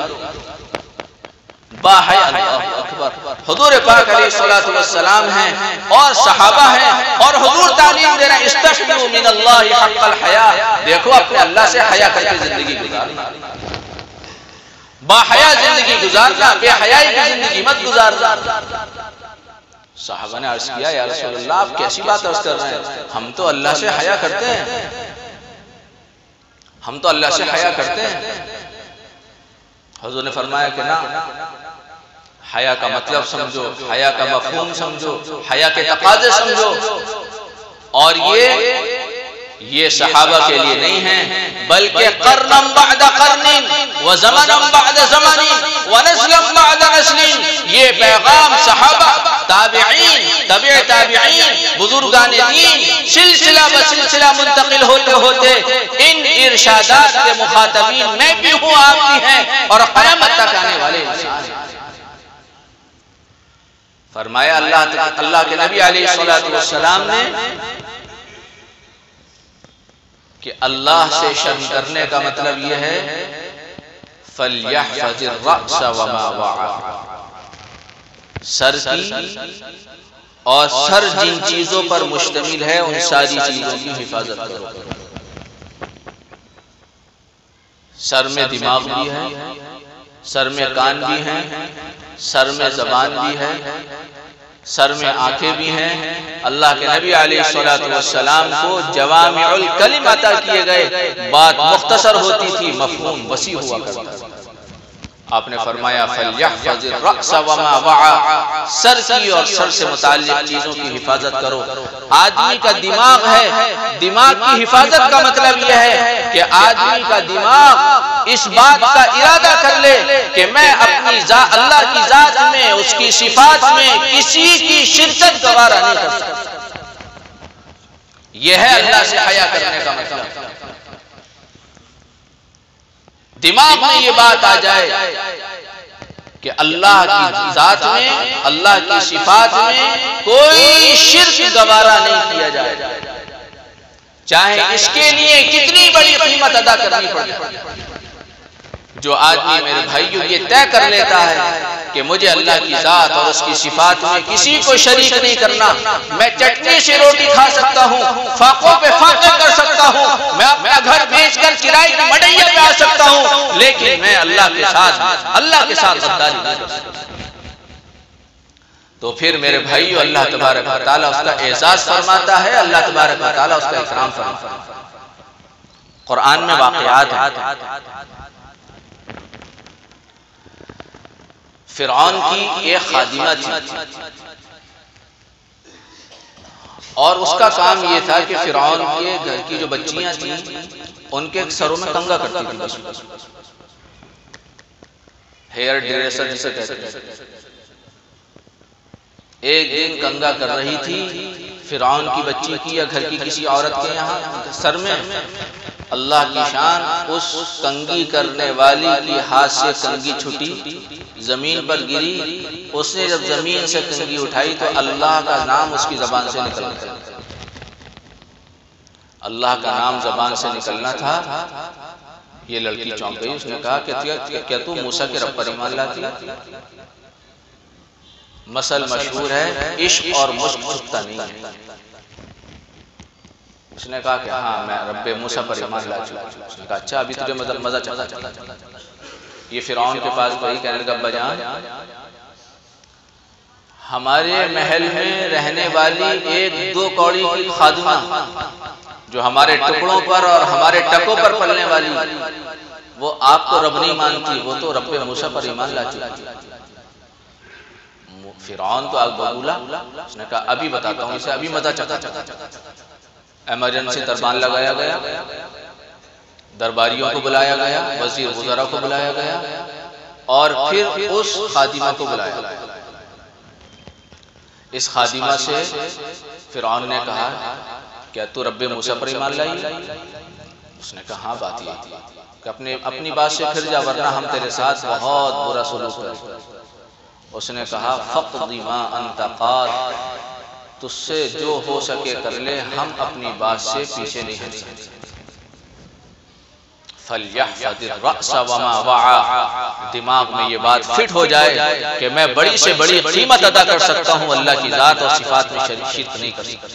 باحیا، اللہ اکبر۔ حضور پاک علیہ السلام ہیں اور صحابہ ہیں، اور حضور تعلیم دے رہے ہیں استحیوا من اللہ حق الحیاء، دیکھو اپنے اللہ سے حیا کر کے زندگی گزارنا، باحیا زندگی گزارنا، بے حیائی کی زندگی مت گزارنا۔ صحابہ نے عرض کیا یا رسول اللہ آپ کیسی بات عرض کر رہے ہیں، ہم تو اللہ سے حیا کرتے ہیں، ہم تو اللہ سے حیا کرتے ہیں۔ حضور نے فرمایا کہ نہ، حیا کا مطلب سمجھو، حیا کا مفہوم سمجھو، حیا کے تقاضے سمجھو، اور یہ صحابہ کے لیے نہیں ہیں بلکہ قرنم بعد قرن وزمنم بعد زمن ونسلم بعد نسل، یہ پیغام صحابہ، تابعین، تبع تابعین، بزرگان دین سلسلہ بسلسلہ منتقل ہوتے ہوتے ان ارشادات کے مخاطبین میں بھی ہوں، آپ بھی ہیں، اور قیامت تک آنے والے انسان۔ فرمایا اللہ کے نبی علیہ السلام نے کہ اللہ سے شرم کرنے کا مطلب یہ ہے فَلْيَحْفَظِ الرَّأْسَ وَمَا وَعَى، سر کی اور سر جن چیزوں پر مشتمل ہے ان ساری چیزوں کی حفاظت کرو۔ سر میں دماغ بھی ہے، سر میں کان بھی ہیں، سر میں زبان بھی ہے، سر میں آنکھیں بھی ہیں۔ اللہ کے نبی علیہ السلام کو جوامع الکلم عطا کیے گئے، بات مختصر ہوتی تھی، مفہوم وسیع ہوا کرتا تھا۔ آپ نے فرمایا فَلْيَحْفَظِ الرَّأْسَ وَمَا وَعَى، سر کی اور سر سے متعلق چیزوں کی حفاظت کرو۔ آدمی کا دماغ ہے، دماغ کی حفاظت کا مطلب یہ ہے کہ آدمی کا دماغ اس بات کا ارادہ کر لے کہ میں اپنی اللہ کی ذات میں، اس کی صفات میں کسی کی شرکت گوارا نہیں کر سکتا۔ یہ ہے اللہ سے حیا کرنے کا مطلب۔ دماغ میں یہ بات آ جائے کہ اللہ کی ذات میں، اللہ کی صفات میں کوئی شرک گوارا نہیں کیا جائے، چاہے اس کے لیے کتنی بڑی قیمت ادا کرنی پڑے۔ جو آدمی میرے بھائیوں یہ طے کر لیتا ہے کہ مجھے اللہ کی ذات اور اس کی صفات میں کسی کو شریک نہیں کرنا، میں چٹنی سے روٹی کھا سکتا ہوں، فاقوں پہ فاقے کر سکتا ہوں، میں اپنا گھر بیچ کر کرائے کی مڑیا پہ آ سکتا ہوں، لیکن میں اللہ کے ساتھ غداری نہیں کر سکتا۔ تو پھر میرے بھائیو اللہ تبارک و تعالیٰ اس کا اعزاز فرماتا ہے، اللہ تبارک و تعالیٰ اس کا اکرام فرماتا ہے۔ قرآن میں واقعات ہیں۔ فرعون کی ایک خادمہ تھی اور اس کا کام یہ تھا کہ فرعون کے گھر کی جو بچیاں تھیں ان کے سروں میں کنگا کرتی تھی، بس ہیئر ڈریسر جسے کہتے ہیں۔ ایک دن کنگا کر رہی تھی فرعون کی بچی کی یا گھر کی کسی عورت کے یہاں سر میں، اللہ کی شان، اس کنگی کرنے والی کی ہاتھ سے کنگی چھٹی، زمین پر گری، اس نے جب زمین سے کنگی اٹھائی تو اللہ کا نام اس کی زبان سے نکل گیا۔ اللہ کا نام زبان سے نکلنا تھا۔ یہ لڑکی چونک گئی، اس نے کہا کہ کیا تو موسیٰ کے رب پر ایمان لاتی؟ مثل مشہور ہے، عشق اور مشق چھپتا نہیں ہے۔ اس نے کہا کہ ہاں میں رب موسیٰ پر ایمان لا چکا۔ اس نے کہا اچھا ابھی تجھے مزہ چلا۔ یہ فرعون کے پاس کوئی کہنے لگا ابا جان، ہمارے محل میں رہنے والی ایک دو کوڑی کی خادمہ جو ہمارے ٹکڑوں پر اور ہمارے ٹکوں پر پلنے والی، وہ آپ کو رب نہیں مانتی، وہ تو رب موسیٰ پر ایمان لا چکی۔ فرعون تو آگ بگولا، اس نے کہا ابھی بتاتا ہوں اسے، ابھی مزہ چکا۔ ایمرجنسی دربان لگایا گیا، درباریوں کو بلایا گیا، وزیر وزراء کو بلایا گیا اور پھر اس خادمہ کو بلایا گیا۔ اس خادمہ سے فرعون نے کہا کیا تو رب موسیٰ پر ایمان لائی؟ اس نے کہا ہاں بات یہ کہ اپنی بات سے پھر جا ورنہ ہم تیرے ساتھ بہت برا سلوک کریں۔ اس نے کہا فَقْضِ مَا أَنْتَ قَادٍ، تجھ سے جو ہو سکے کر لے، ہم اپنی بات سے پیچھے نہیں ہٹ سکتے۔ فَلْيَحْفَظِ الرَّأْسَ وَمَا وَعَى، دماغ میں یہ بات فٹ ہو جائے کہ میں بڑی سے بڑی قیمت ادا کر سکتا ہوں، اللہ کی ذات اور صفات میں شرک نہیں کر سکتا۔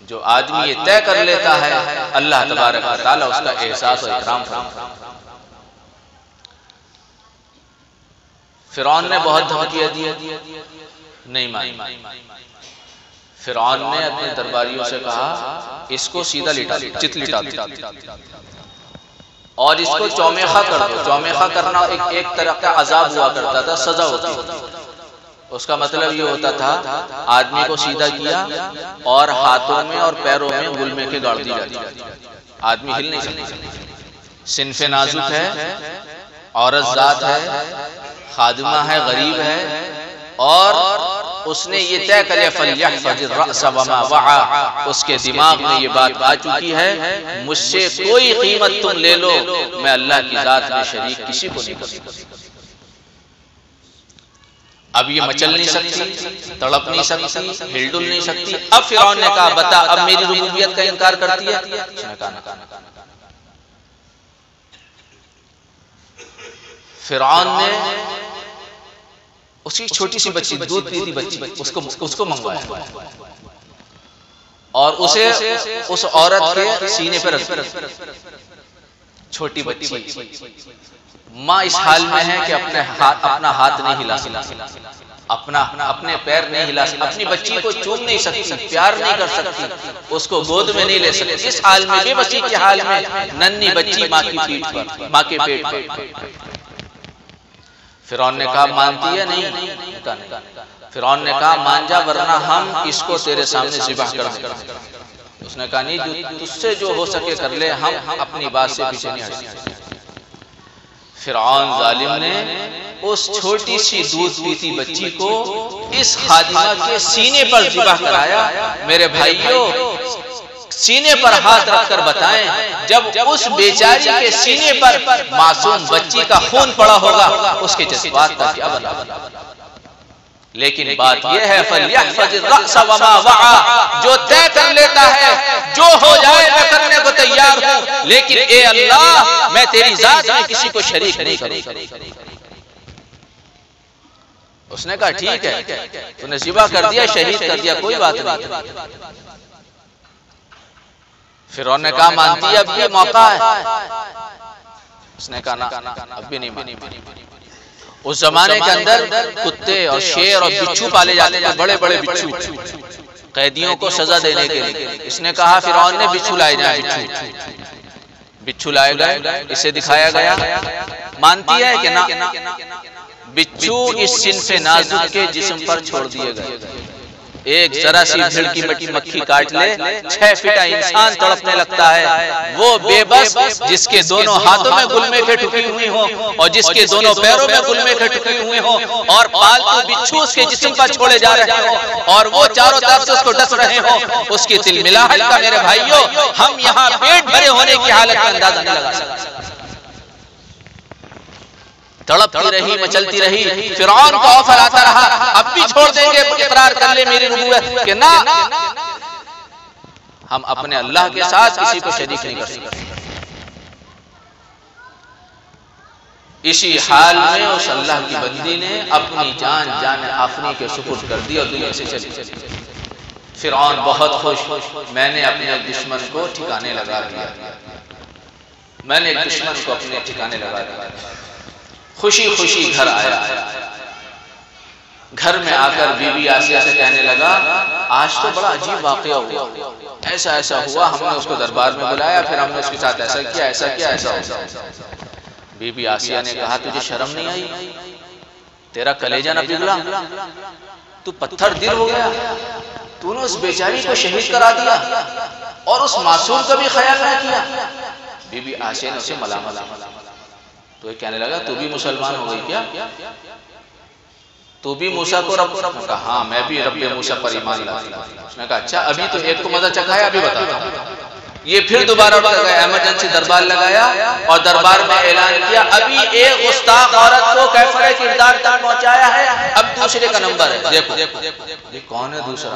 جو آدمی یہ طے کر لیتا ہے اللہ تبارک و تعالیٰ اس کا احساس و اکرام فرماتا ہے۔ فرعون نے بہت دھمکیاں دی، نہیں مانی۔ فرعون نے اپنے درباریوں سے کہا اس کو سیدھا لٹا چت لٹا دو اور اس کو چومیخا کر دو۔ چومیخا کرنا ایک طرح کا عذاب ہوا کرتا تھا، سزا ہوتی تھی۔ اس کا مطلب یہ ہوتا تھا آدمی کو سیدھا کیا اور ہاتھوں میں اور پیروں میں گلمے کے گاڑ دی جاتی، آدمی ہل نہیں سکتا۔ صنف نازک ہے، عورت ذات ہے، خادمہ ہے، غریب ہے، اور اس نے یہ طے کرے فَلْيَحْفَظِ الرَّأْسَ وَمَا وَعَى، اس کے دماغ میں یہ بات آ چکی ہے مجھ سے کوئی قیمت تم لے لو، میں اللہ کی ذات میں شریک کسی کو نہیں کر سکتا۔ اب یہ مچل نہیں سکتی، تڑپ نہیں سکتی، ہل ڈل نہیں سکتی۔ اب فرعون نے کہا بتا اب میری ربوبیت کا انکار کرتی ہے؟ اس نے کہا نہ۔ فرعون نے اس کی چھوٹی سی بچی، دودھ پیتی بچی، اس کو منگوایا اور اسے اس عورت کے سینے پر رکھ دیا۔ چھوٹی بچی ماں اس حال میں ہے کہ اپنا ہاتھ نہیں ہلا سکتی، اپنے پیر نہیں ہلا سکتی، اپنی بچی کو چوم نہیں سکتی، پیار نہیں کر سکتی، اس کو گود میں نہیں لے سکتی۔ اس حال میں، بے بسی کے حال میں، ننھی بچی ماں کی پیٹھ پر، ماں کے پیٹ پر فرعون نے کہا مانتی ہے نہیں؟ فرعون نے کہا مان جا ورنہ ہم اس کو تیرے سامنے ذبح کر دیں گے۔ اس نے کہا نہیں، تجھ سے جو ہو سکے کر لے، ہم اپنی بات سے پیچھے نہیں ہٹیں۔ فرعون ظالم نے اس چھوٹی سی دودھ پیتی بچی کو اس خادمہ کے سینے پر ذبح کرایا۔ میرے بھائیوں، سینے پر ہاتھ رکھ کر بتائیں، جب اس بیچاری کے سینے پر معصوم بچی کا خون پڑا ہوگا، اس کے جذبات کا کیا بنا؟ لیکن بات یہ ہے فَلْيَحْفَظِ الرَّأْسَ وَمَا وَعَى، جو طے کر لیتا ہے جو ہو جائے میں کرنے کو تیار ہوں، لیکن اے اللہ میں تیری ذات میں کسی کو شریک نہیں کروں۔ اس نے کہا ٹھیک ہے، تو نے ذبح کر دیا، شہید کر دیا، کوئی بات نہیں۔ فرعون نے کہا مانتی ہے، اب یہ موقع ہے؟ اس نے کہا اب بھی نہیں مانی۔ اس زمانے کے اندر کتے اور شیر اور بچھو پالے جاتے تھے، بڑے بڑے بچھو، قیدیوں کو سزا دینے کے لیے۔ اس نے کہا فرعون نے بچھو لائے جائیں، بچھو لائے گئے، اسے دکھایا گیا۔ مانتی ہے کہ نہ؟ بچھو اس صنف نازک کے جسم پر چھوڑ دیے گئے۔ ایک ذرا سی بھیڑ کی مکھی کاٹ لے 6 فٹا انسان تڑپنے لگتا ہے۔ وہ بے بس جس کے دونوں ہاتھوں میں گلمے کے ٹکی ہوئی ہوں اور جس کے دونوں پیروں میں گلمے کے ٹکی ہوئی ہوں، اور پالتو بچھو اس کے جسم پر چھوڑے جا رہے ہوں اور وہ چاروں طرف سے اس کو ڈس رہے ہوں، اس کی تلملاہٹ کا میرے بھائیوں ہم یہاں پیٹ بھرے ہونے کی حالت کا اندازہ نہیں لگا سکتے۔ تڑپتی رہی، مچلتی رہی، فرعون کا آفر آتا رہا اب بھی چھوڑ دیں گے، اقرار کر لے میری نبوت کہ نہ، ہم اپنے اللہ کے ساتھ کسی کو شریک نہیں کر سکتے۔ اسی حال میں اس اللہ کی بندی نے اپنی جان آفریں کے سپرد کر دی اور دنیا سے چلی گئی۔ فرعون بہت خوش، میں نے اپنے دشمن کو ٹھکانے لگا دیا، میں نے دشمن کو اپنے ٹھکانے لگا دیا۔ خوشی خوشی گھر آیا، گھر میں آ کر بی بی آسیہ سے کہنے لگا آج تو بڑا عجیب واقعہ ہوا، ایسا ہوا، ہم نے اس کو دربار میں بلایا، پھر ہم نے اس کے ساتھ ایسا کیا ایسا ہوا۔ بی بی آسیہ نے کہا تجھے شرم نہیں آئی؟ تیرا کلیجہ نہ پگھلا؟ تو پتھر دل ہو گیا؟ تو نے اس بیچاری کو شہید کرا دیا اور اس معصوم کا بھی خیال نہ کیا؟ بی بی آسیہ نے اسے ملامت کی۔ تو یہ کہنے لگا تو بھی مسلمان ہو گئی کیا؟ تو بھی موسیٰ کو رب؟ نے کہا ہاں میں بھی رب موسیٰ پر ایمان لاتی ہوں۔ اس نے کہا اچھا ابھی تو ایک کو مزہ چکھایا، ابھی بتاتا ہوں۔ یہ پھر دوبارہ اٹھ گیا، ایمرجنسی دربار لگایا اور دربار میں اعلان کیا ابھی ایک گستاخ عورت کو کیفر کردار تک پہنچایا ہے، اب دوسرے کا نمبر ہے، دیکھو یہ کون ہے دوسرا؟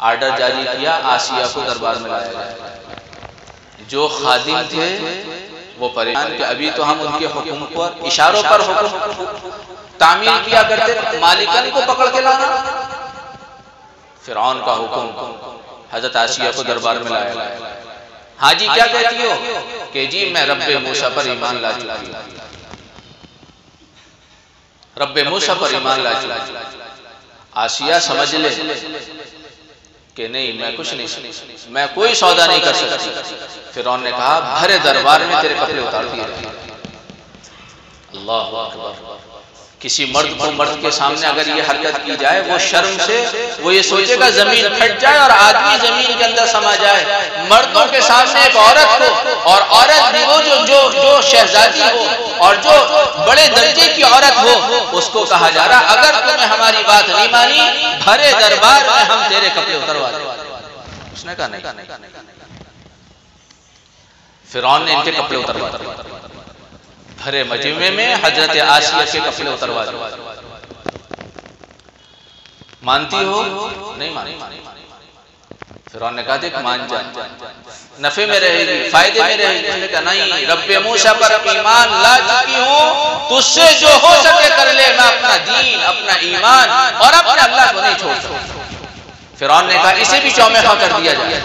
آرڈر جاری کیا، آسیہ کو دربار میں لایا گیا۔ جو خادم تھے وہ پریشان کہ ابھی تو ہم ان کے حکم پر اشاروں پر حکم تعمیل کیا کرتے، مالکن کو پکڑ کے لانا۔ فرعون کا حکم، حضرت آسیہ کو دربار میں لایا گیا۔ ہاں جی کیا کہتی ہو؟ کہ جی میں رب موسیٰ پر ایمان لا چکی ہوں، رب موسیٰ پر ایمان لا چکی ہوں۔ آسیہ سمجھ لے کہ نہیں میں کچھ نہیں، میں کوئی سودا نہیں کر سکتی۔ فرعون نے کہا بھرے دربار میں تیرے کپڑے اتار دیے۔ اللہ اکبر! کسی مرد کو مرد کے سامنے اگر یہ حرکت کی جائے وہ شرم سے وہ یہ سوچے گا زمین پھٹ جائے اور آدمی زمین کے اندر سما جائے۔ مردوں کے سامنے ایک عورت کو، اور عورت بھی وہ جو شہزادی ہو اور جو بڑے درجے کی عورت ہو، اس کو کہا جا رہا اگر تمہیں ہماری بات نہیں مانی بھرے دربار میں ہم تیرے کپڑے اتروا دیں۔ اس نے کہا نہیں۔ فرعون نے ان کے کپڑے اتروا دیے، بھرے مجمع میں حضرت آسیہ کے کپڑے اتروا دیے۔ مانتی ہو؟ نہیں مانتی۔ فرعون نے کہا دیکھ مان جا، نفع میں رہے گی، فائدے میں رہے گی۔ اس نے کہا نہیں، رب موسیٰ پر ایمان لا چکی ہوں، تجھ سے جو ہو سکے کر لے، میں اپنا دین، اپنا ایمان اور اپنے اللہ کو نہیں چھوڑ سکتا۔ فرعون نے کہا اسے بھی چومیخا کر دیا جائے،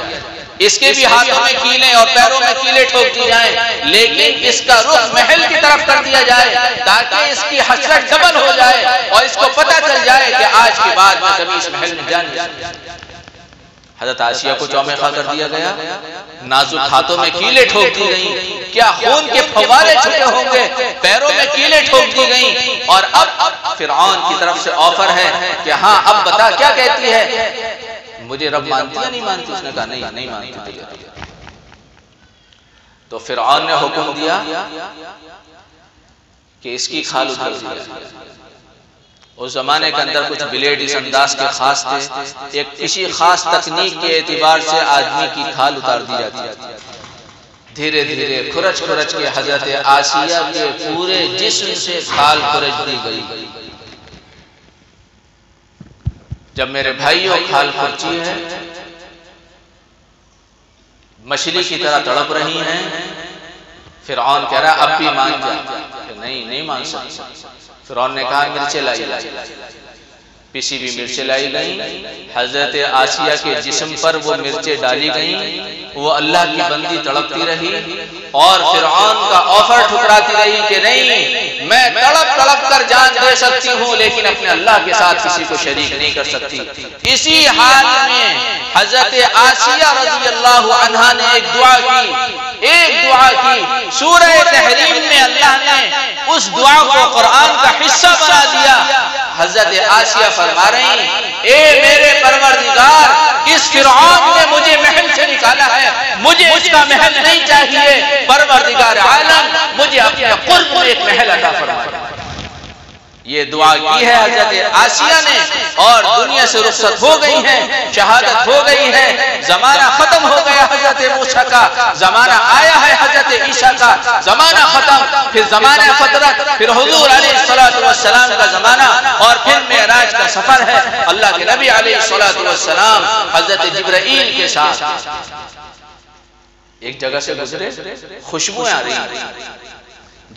اس کے بھی ہاتھوں میں کیلیں اور پیروں میں کیلیں ٹھوک دی جائیں، لیکن اس کا رخ محل کی طرف کر دیا جائے تاکہ اس کی حسرت ڈبل ہو جائے اور اس کو پتہ چل جائے کہ آج کے بعد میں کبھی اس محل میں جا نہیں سکتا۔ حضرت آسیہ کو چومیخا کر دیا گیا، نازک ہاتھوں میں کیلیں ٹھوک دی گئیں، کیا خون کے فوارے چھٹے ہوں گے، پیروں میں کیلیں ٹھوک دی گئیں، اور اب فرعون کی طرف سے آفر ہے کہ ہاں اب بتا کیا کہتی ہے، مجھے رب مانتی یا نہیں مانتی؟ اس نے کہا نہیں مانتی۔ تو فرعون نے حکم دیا کہ اس کی کھال اتار دی جائے۔ اس زمانے کے اندر کچھ بلیڈ اس انداز کے خاص تھے، ایک کسی خاص تکنیک کے اعتبار سے آدمی کی کھال اتار دی جاتی ہے۔ دھیرے دھیرے کھرچ کے حضرت آسیہ کے پورے جسم سے کھال کھرچ دی گئی۔ جب میرے بھائیوں کھال کھرچی ہے، مچھلی کی طرح تڑپ رہی ہیں، فرعون کہہ رہا اب بھی مان جا، نہیں مان سکتا۔ فرعون نے کہا مرچیں لائی، پیسی بھی مرچیں لائی گئیں، حضرت آسیہ کے جسم پر وہ مرچیں ڈالی گئیں، وہ اللہ کی بندی تڑپتی رہی اور فرعون کا آفر ٹھکراتی رہی کہ نہیں، میں تڑپ کر جان دے سکتی ہوں لیکن اپنے اللہ کے ساتھ کسی کو شریک نہیں کر سکتی۔ اسی حال میں حضرت آسیہ رضی اللہ عنہا نے ایک دعا کی، سورہ تحریم میں اللہ نے اس دعا کو قرآن کا حصہ بنا دیا۔ حضرت آسیہ فرما رہی ہیں اے میرے پروردگار، اس فرعون نے مجھے محل سے نکالا ہے، مجھے اس کا محل نہیں چاہیے، پروردگار عالم مجھے اپنے قرب میں ایک محل عطا فرما۔ یہ دعا کی ہے حضرت آسیہ نے اور دنیا سے رخصت ہو گئی ہیں، شہادت ہو گئی ہے، زمانہ ختم ہو گیا حضرت موسیٰ کا، زمانہ آیا ہے حضرت عیسیٰ کا، زمانہ ختم، پھر زمانہ فترت، پھر حضور علیہ السلام کا زمانہ، اور پھر معراج کا سفر ہے۔ اللہ کے نبی علیہ السلام حضرت جبرائیل کے ساتھ ایک جگہ سے گزرے، خوشبوئیں آ رہی ہیں۔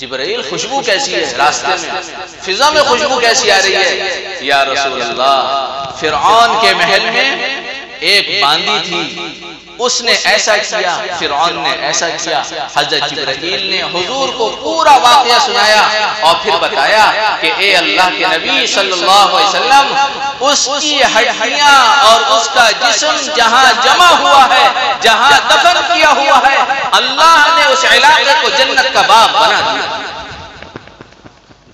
جبرائیل خوشبو کیسی ہے؟ راستے میں فضا میں خوشبو کیسی آ رہی ہے؟ یا رسول اللہ، فرعون کے محل میں ایک باندی تھی، اس نے ایسا کیا، فرعون نے ایسا کیا۔ حضرت جبرائیل نے حضور کو پورا واقعہ سنایا اور پھر بتایا کہ اے اللہ کے نبی صلی اللہ علیہ وسلم، اس کی ہڈیاں اور اس کا جسم جہاں جمع ہوا ہے، جہاں دفن کیا ہوا ہے، اللہ نے اس علاقے کو جنت کا باغ بنا دیا۔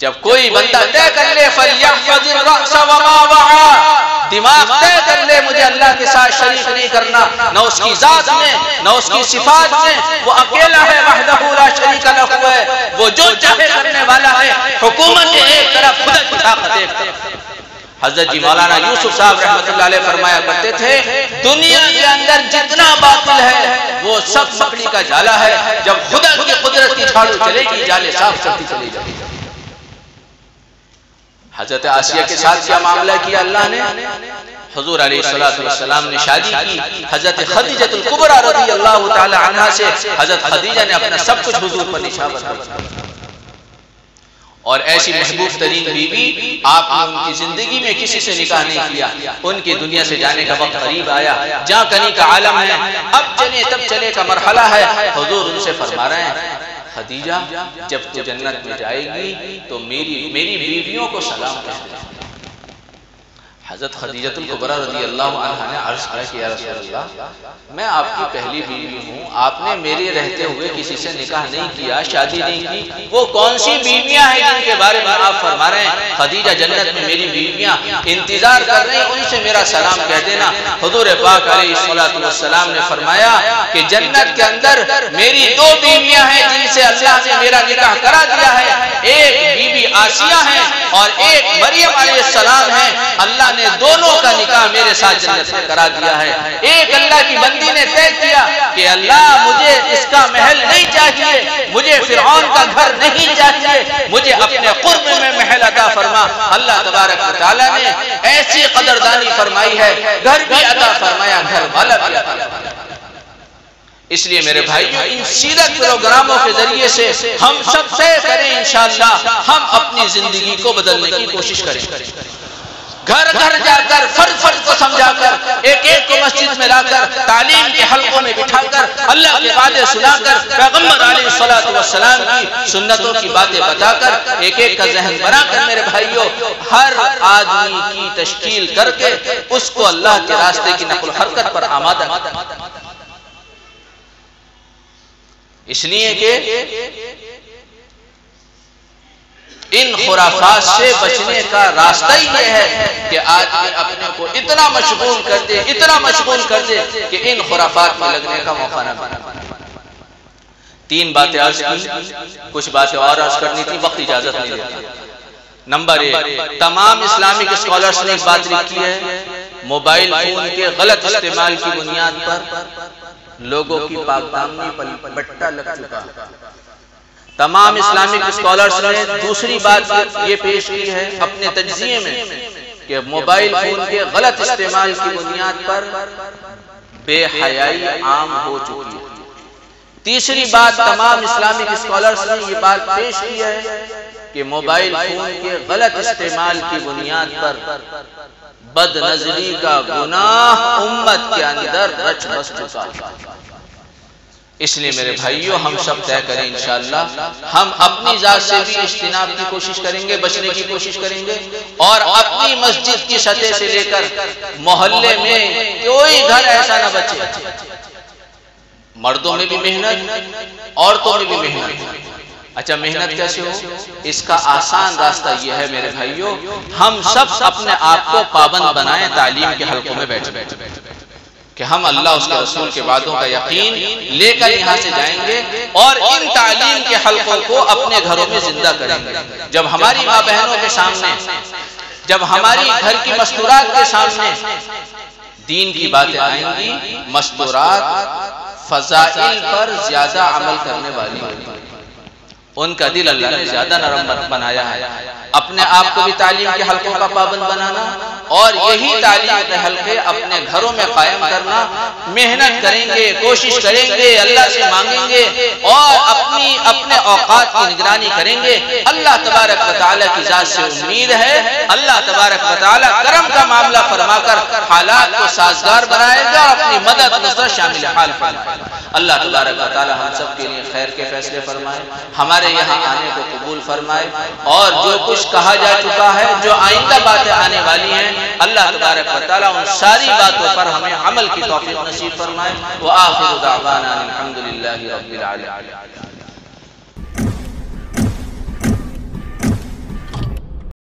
جب کوئی بندہ طے کر لے فَلْيَحْفَظِ الرَّأْسَ وَمَا وَعَى، دماغ طے کر لے مجھے اللہ کے ساتھ شریک نہیں کرنا، نہ اس کی ذات میں نہ اس کی صفات میں، وہ اکیلا ہے، وحدہ لا شریک لہ ہے، وہ جو چاہے کرنے والا ہے، حکومت ایک طرف، خدا کی طاقت ایک طرف۔ حضرت جی مولانا یوسف صاحب رحمۃ اللہ علیہ فرمایا کرتے تھے دنیا کے اندر جتنا باطل ہے وہ سب مکڑی کا جالا ہے، جب خدا کی قدرت کی جھاڑو چلے گی جالے صاف چلتی چلی جائے گی۔ حضرت آسیہ کے ساتھ کیا معاملہ کیا اللہ نے؟ حضور علیہ السلام نے شادی کی حضرت خدیجہ الکبریٰ رضی اللہ تعالی عنہا سے۔ حضرت خدیجہ نے اپنا سب کچھ حضور پر نشاور کیا، اور ایسی محبوب ترین بیوی آپ نے ان کی زندگی میں کسی سے نکاح نہیں کیا۔ ان کی دنیا سے جانے کا وقت قریب آیا، جہاں کنی کا عالم ہے، اب چلے تب چلے کا مرحلہ ہے۔ حضور ان سے فرما رہے ہیں خدیجہ جب تو جنت میں جائے گی تو میری بیویوں کو سلام کہہ دے۔ حضرت خدیجہ الکبریٰ رضی اللہ عنہا نے عرض کیا کہ یا رسول اللہ، میں آپ کی پہلی بیوی ہوں، آپ نے میرے رہتے ہوئے کسی سے نکاح نہیں کیا، شادی نہیں کی، وہ کون سی بیویاں ہیں جن کے بارے میں آپ فرما رہے ہیں خدیجہ جنت میں میری بیویاں انتظار کر رہی ہیں، ان سے میرا سلام کہہ دینا۔ حضور پاک علیہ السلام نے فرمایا کہ جنت کے اندر میری دو بیویاں ہیں جن سے اللہ نے میرا نکاح کرا دیا ہے، ایک بی بی آسیہ ہیں اور ایک مریم علیہ السلام ہیں، اللہ نے دونوں کا نکاح میرے ساتھ جنت میں کرا دیا ہے۔ ایک اللہ کی بندی نے طے کیا کہ اللہ مجھے اس کا محل نہیں چاہیے، مجھے فرعون کا گھر نہیں چاہیے، مجھے اپنے قرب میں محل عطا فرما۔ اللہ تبارک و تعالیٰ نے ایسی قدردانی فرمائی ہے، گھر بھی عطا فرمایا، گھر والا بھی عطا فرمایا۔ اس لیے میرے بھائیوں، ان سیرت پروگراموں کے ذریعے سے ہم سب طے کریں انشاءاللہ ہم اپنی زندگی کو بدلنے کی کوشش کریں۔ گھر گھر جا کر فرد فرد کو سمجھا کر ایک ایک کو مسجد میں لا کر تعلیم کے حلقوں میں بٹھا کر اللہ کی باتیں سنا کر پیغمبر علیہ الصلوۃ والسلام کی سنتوں کی باتیں بتا کر ایک ایک کا ذہن بنا کر میرے بھائیوں ہر آدمی کی تشکیل کر کے اس کو اللہ کے راستے کی نقل و حرکت پر آمادہ کر. اس لیے کہ ان خرافات سے بچنے کا راستہ ہی یہ ہے کہ آدمی اپنے کو اتنا مشغول کر دے کہ ان خرافات میں لگنے کا موقع نہ ملے. 3 باتیں عرض کی، کچھ باتیں اور عرض کرنی تھی، وقت اجازت نہیں دیتا. نمبر 1، تمام اسلامک اسکالرز نے ایک بات لکھی ہے، موبائل فون کے غلط استعمال کی بنیاد پر لوگوں کی پاک دامنی پر بٹا لگ چکا. تمام اسلامک اسکالرز نے دوسری بات یہ پیش کی ہے اپنے تجزیے میں کہ موبائل فون کے غلط استعمال کی بنیاد پر بے حیائی عام ہو چکی ہے. تیسری بات تمام اسلامک اسکالرز نے یہ بات پیش کی ہے کہ موبائل فون کے غلط استعمال کی بنیاد پر بد نظری کا گناہ امت کے اندر رچ بس چکا ہے. اس لیے میرے بھائیوں ہم سب طے کریں انشاءاللہ ہم اپنی ذات سے بھی اجتناب کی کوشش کریں گے، بچنے کی کوشش کریں گے، اور اپنی مسجد کی سطح سے لے کر محلے میں کوئی گھر ایسا نہ بچے. مردوں میں بھی محنت، عورتوں میں بھی محنت. اچھا محنت کیسے ہو؟ اس کا آسان راستہ یہ ہے میرے بھائیوں، ہم سب اپنے آپ کو پابند بنائیں تعلیم کے حلقوں میں بیٹھے کہ ہم اللہ اس کے رسول کے وعدوں کا یقین لے کر یہاں سے جائیں گے اور ان تعلیم کے حلقوں کو اپنے گھروں میں زندہ کریں گے. جب ہماری ماں بہنوں کے سامنے، جب ہماری گھر کی مستورات کے سامنے دین کی باتیں آئیں گی، مستورات فضائل پر زیادہ عمل کرنے والی ہوگی. ان کا دل اللہ نے زیادہ نرم بنایا ہے. اپنے آپ کو بھی تعلیم کے حلقوں کا پابند بنانا اور یہی تعلیم کے حلقے اپنے گھروں میں قائم کرنا. محنت کریں گے، کوشش کریں گے، اللہ سے مانگیں گے اور اپنے اوقات کی نگرانی کریں گے. اللہ تبارک و تعالیٰ کی ذات سے امید ہے اللہ تبارک و تعالیٰ کرم کا معاملہ فرما کر حالات کو سازگار بنائے گا اور اپنی مدد نصرت شامل حال فرمائے گا. اللہ تبارک و تعالیٰ ہم سب کے لیے خیر کے فیصلے فرمائے، ہمارے یہاں آنے کو قبول فرمائے، اور جو کچھ کہا جا چکا ہے، جو آئندہ باتیں آنے والی ہیں، اللہ تبارک و تعالیٰ ان ساری باتوں پر ہمیں عمل کی توفیق نصیب فرمائے. وآخر دعوانا الحمدللہ رب العالمین.